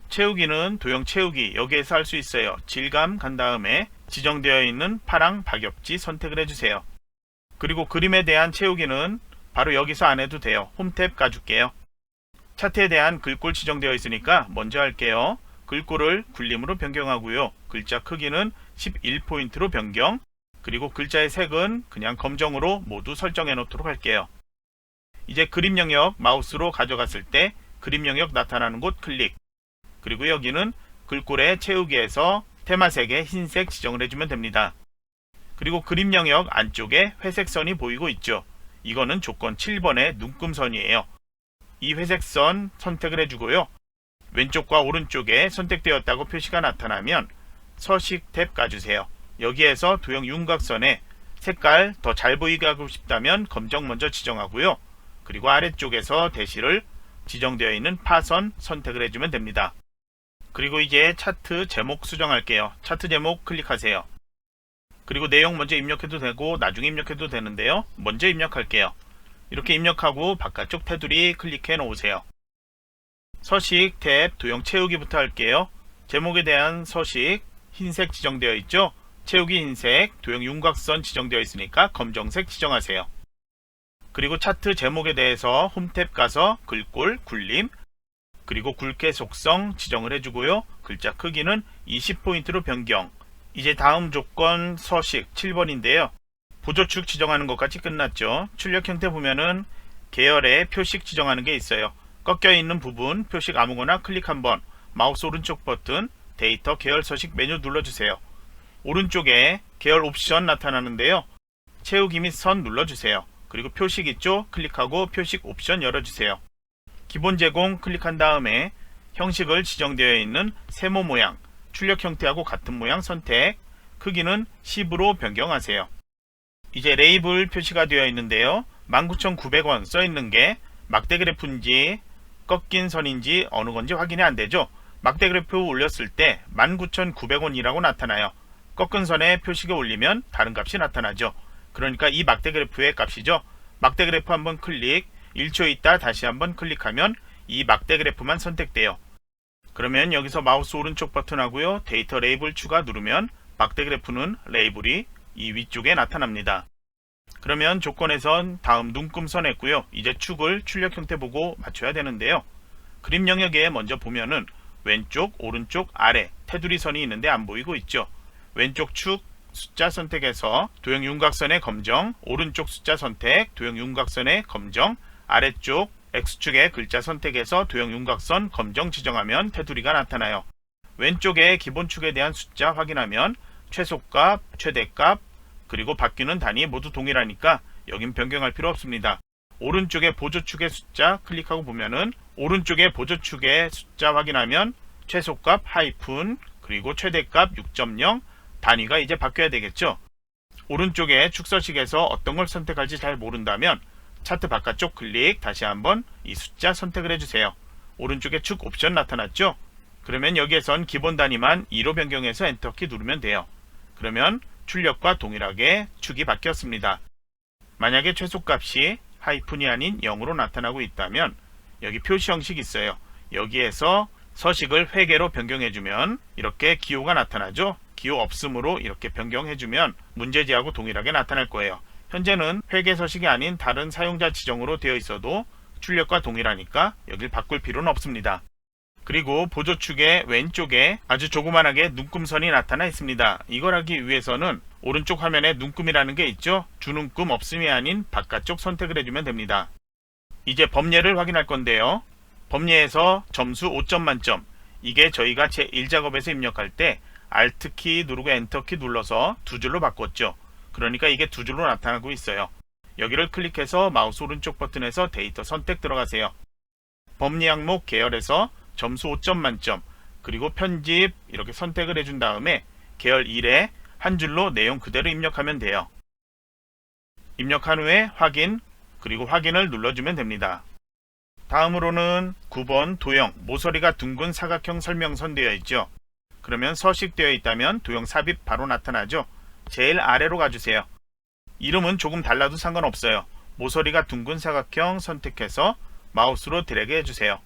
채우기는 도형 채우기 여기에서 할 수 있어요. 질감 간 다음에 지정되어 있는 파랑 박엽지 선택을 해주세요. 그리고 그림에 대한 채우기는 바로 여기서 안 해도 돼요. 홈탭 가줄게요. 차트에 대한 글꼴 지정되어 있으니까 먼저 할게요. 글꼴을 굴림으로 변경하고요. 글자 크기는 11포인트로 변경, 그리고 글자의 색은 그냥 검정으로 모두 설정해 놓도록 할게요. 이제 그림 영역 마우스로 가져갔을 때 그림 영역 나타나는 곳 클릭, 그리고 여기는 글꼴의 채우기에서 테마색의 흰색 지정을 해주면 됩니다. 그리고 그림 영역 안쪽에 회색 선이 보이고 있죠. 이거는 조건 7번의 눈금선이에요. 이 회색 선 선택을 해주고요. 왼쪽과 오른쪽에 선택되었다고 표시가 나타나면 서식 탭 가주세요. 여기에서 도형 윤곽선에 색깔 더 잘 보이게 하고 싶다면 검정 먼저 지정하고요. 그리고 아래쪽에서 대시를 지정되어 있는 파선 선택을 해주면 됩니다. 그리고 이제 차트 제목 수정할게요. 차트 제목 클릭하세요. 그리고 내용 먼저 입력해도 되고 나중에 입력해도 되는데요. 먼저 입력할게요. 이렇게 입력하고 바깥쪽 테두리 클릭해 놓으세요. 서식 탭 도형 채우기부터 할게요. 제목에 대한 서식 흰색 지정되어 있죠. 채우기 흰색, 도형 윤곽선 지정되어 있으니까 검정색 지정하세요. 그리고 차트 제목에 대해서 홈탭 가서 글꼴, 굴림, 그리고 굵게 속성 지정을 해주고요. 글자 크기는 20포인트로 변경. 이제 다음 조건 서식 7번인데요. 보조축 지정하는 것까지 끝났죠. 출력 형태 보면은 계열의 표식 지정하는 게 있어요. 꺾여 있는 부분 표식 아무거나 클릭 한번, 마우스 오른쪽 버튼 데이터 계열 서식 메뉴 눌러주세요. 오른쪽에 계열 옵션 나타나는데요. 채우기 및 선 눌러주세요. 그리고 표식 있죠? 클릭하고 표식 옵션 열어주세요. 기본 제공 클릭한 다음에 형식을 지정되어 있는 세모 모양, 출력 형태하고 같은 모양 선택, 크기는 10으로 변경하세요. 이제 레이블 표시가 되어 있는데요. 19,900원 써 있는 게 막대 그래프인지 꺾인 선인지 어느 건지 확인이 안 되죠. 막대 그래프 올렸을 때 19,900원이라고 나타나요. 꺾은 선에 표시가 올리면 다른 값이 나타나죠. 그러니까 이 막대 그래프의 값이죠. 막대 그래프 한번 클릭, 1초 있다 다시 한번 클릭하면 이 막대 그래프만 선택돼요. 그러면 여기서 마우스 오른쪽 버튼 하고요. 데이터 레이블 추가 누르면 막대 그래프는 레이블이 이 위쪽에 나타납니다. 그러면 조건에선 다음 눈금선 했고요. 이제 축을 출력 형태 보고 맞춰야 되는데요. 그림 영역에 먼저 보면은 왼쪽, 오른쪽, 아래 테두리 선이 있는데 안 보이고 있죠. 왼쪽 축 숫자 선택해서 도형 윤곽선의 검정, 오른쪽 숫자 선택, 도형 윤곽선의 검정, 아래쪽 X축의 글자 선택해서 도형 윤곽선 검정 지정하면 테두리가 나타나요. 왼쪽에 기본축에 대한 숫자 확인하면 최소값, 최대값, 그리고 바뀌는 단위 모두 동일하니까 여긴 변경할 필요 없습니다. 오른쪽에 보조축의 숫자 클릭하고 보면은 오른쪽에 보조축의 숫자 확인하면 최소값 하이픈, 그리고 최대값 6.0, 단위가 이제 바뀌어야 되겠죠. 오른쪽에 축서식에서 어떤 걸 선택할지 잘 모른다면 차트 바깥쪽 클릭, 다시 한번 이 숫자 선택을 해주세요. 오른쪽에 축 옵션 나타났죠? 그러면 여기에선 기본 단위만 2로 변경해서 엔터키 누르면 돼요. 그러면 출력과 동일하게 축이 바뀌었습니다. 만약에 최소값이 하이픈이 아닌 0으로 나타나고 있다면 여기 표시 형식 있어요. 여기에서 서식을 회계로 변경해주면 이렇게 기호가 나타나죠. 기호 없음으로 이렇게 변경해주면 문제지하고 동일하게 나타날 거예요. 현재는 회계 서식이 아닌 다른 사용자 지정으로 되어 있어도 출력과 동일하니까 여길 바꿀 필요는 없습니다. 그리고 보조축의 왼쪽에 아주 조그만하게 눈금선이 나타나 있습니다. 이걸 하기 위해서는 오른쪽 화면에 눈금이라는 게 있죠. 주눈금 없음이 아닌 바깥쪽 선택을 해주면 됩니다. 이제 범례를 확인할 건데요. 범례에서 점수 5점 만점, 이게 저희가 제1작업에서 입력할 때 Alt키 누르고 Enter키 눌러서 두 줄로 바꿨죠. 그러니까 이게 두 줄로 나타나고 있어요. 여기를 클릭해서 마우스 오른쪽 버튼에서 데이터 선택 들어가세요. 범례 항목 계열에서 점수 5점 만점, 그리고 편집 이렇게 선택을 해준 다음에 계열 1에 한 줄로 내용 그대로 입력하면 돼요. 입력한 후에 확인, 그리고 확인을 눌러주면 됩니다. 다음으로는 9번 도형, 모서리가 둥근 사각형 설명선 되어 있죠. 그러면 서식 되어 있다면 도형 삽입 바로 나타나죠. 제일 아래로 가주세요. 이름은 조금 달라도 상관없어요. 모서리가 둥근 사각형 선택해서 마우스로 드래그 해주세요.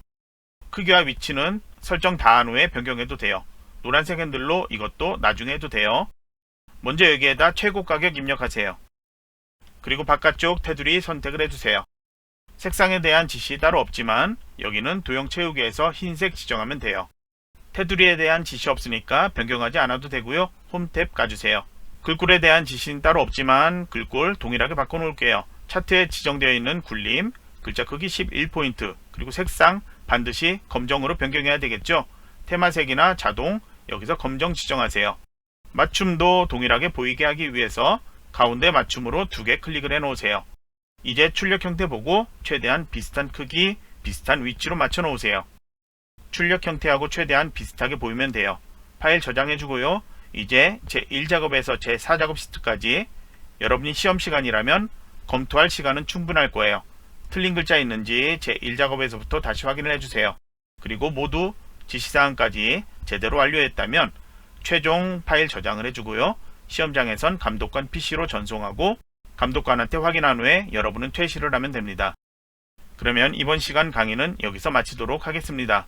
크기와 위치는 설정 다 한 후에 변경해도 돼요. 노란색 핸들로 이것도 나중에 해도 돼요. 먼저 여기에다 최고 가격 입력하세요. 그리고 바깥쪽 테두리 선택을 해주세요. 색상에 대한 지시 따로 없지만 여기는 도형 채우기에서 흰색 지정하면 돼요. 테두리에 대한 지시 없으니까 변경하지 않아도 되고요. 홈 탭 가주세요. 글꼴에 대한 지시는 따로 없지만 글꼴 동일하게 바꿔놓을게요. 차트에 지정되어 있는 굴림, 글자 크기 11포인트, 그리고 색상 반드시 검정으로 변경해야 되겠죠. 테마색이나 자동, 여기서 검정 지정하세요. 맞춤도 동일하게 보이게 하기 위해서 가운데 맞춤으로 2개 클릭을 해 놓으세요. 이제 출력 형태 보고 최대한 비슷한 크기, 비슷한 위치로 맞춰 놓으세요. 출력 형태하고 최대한 비슷하게 보이면 돼요. 파일 저장해 주고요. 이제 제1작업에서 제4작업 시트까지 여러분이 시험 시간이라면 검토할 시간은 충분할 거예요. 틀린 글자 있는지 제1작업에서부터 다시 확인을 해주세요. 그리고 모두 지시사항까지 제대로 완료했다면 최종 파일 저장을 해주고요. 시험장에선 감독관 PC로 전송하고 감독관한테 확인한 후에 여러분은 퇴실을 하면 됩니다. 그러면 이번 시간 강의는 여기서 마치도록 하겠습니다.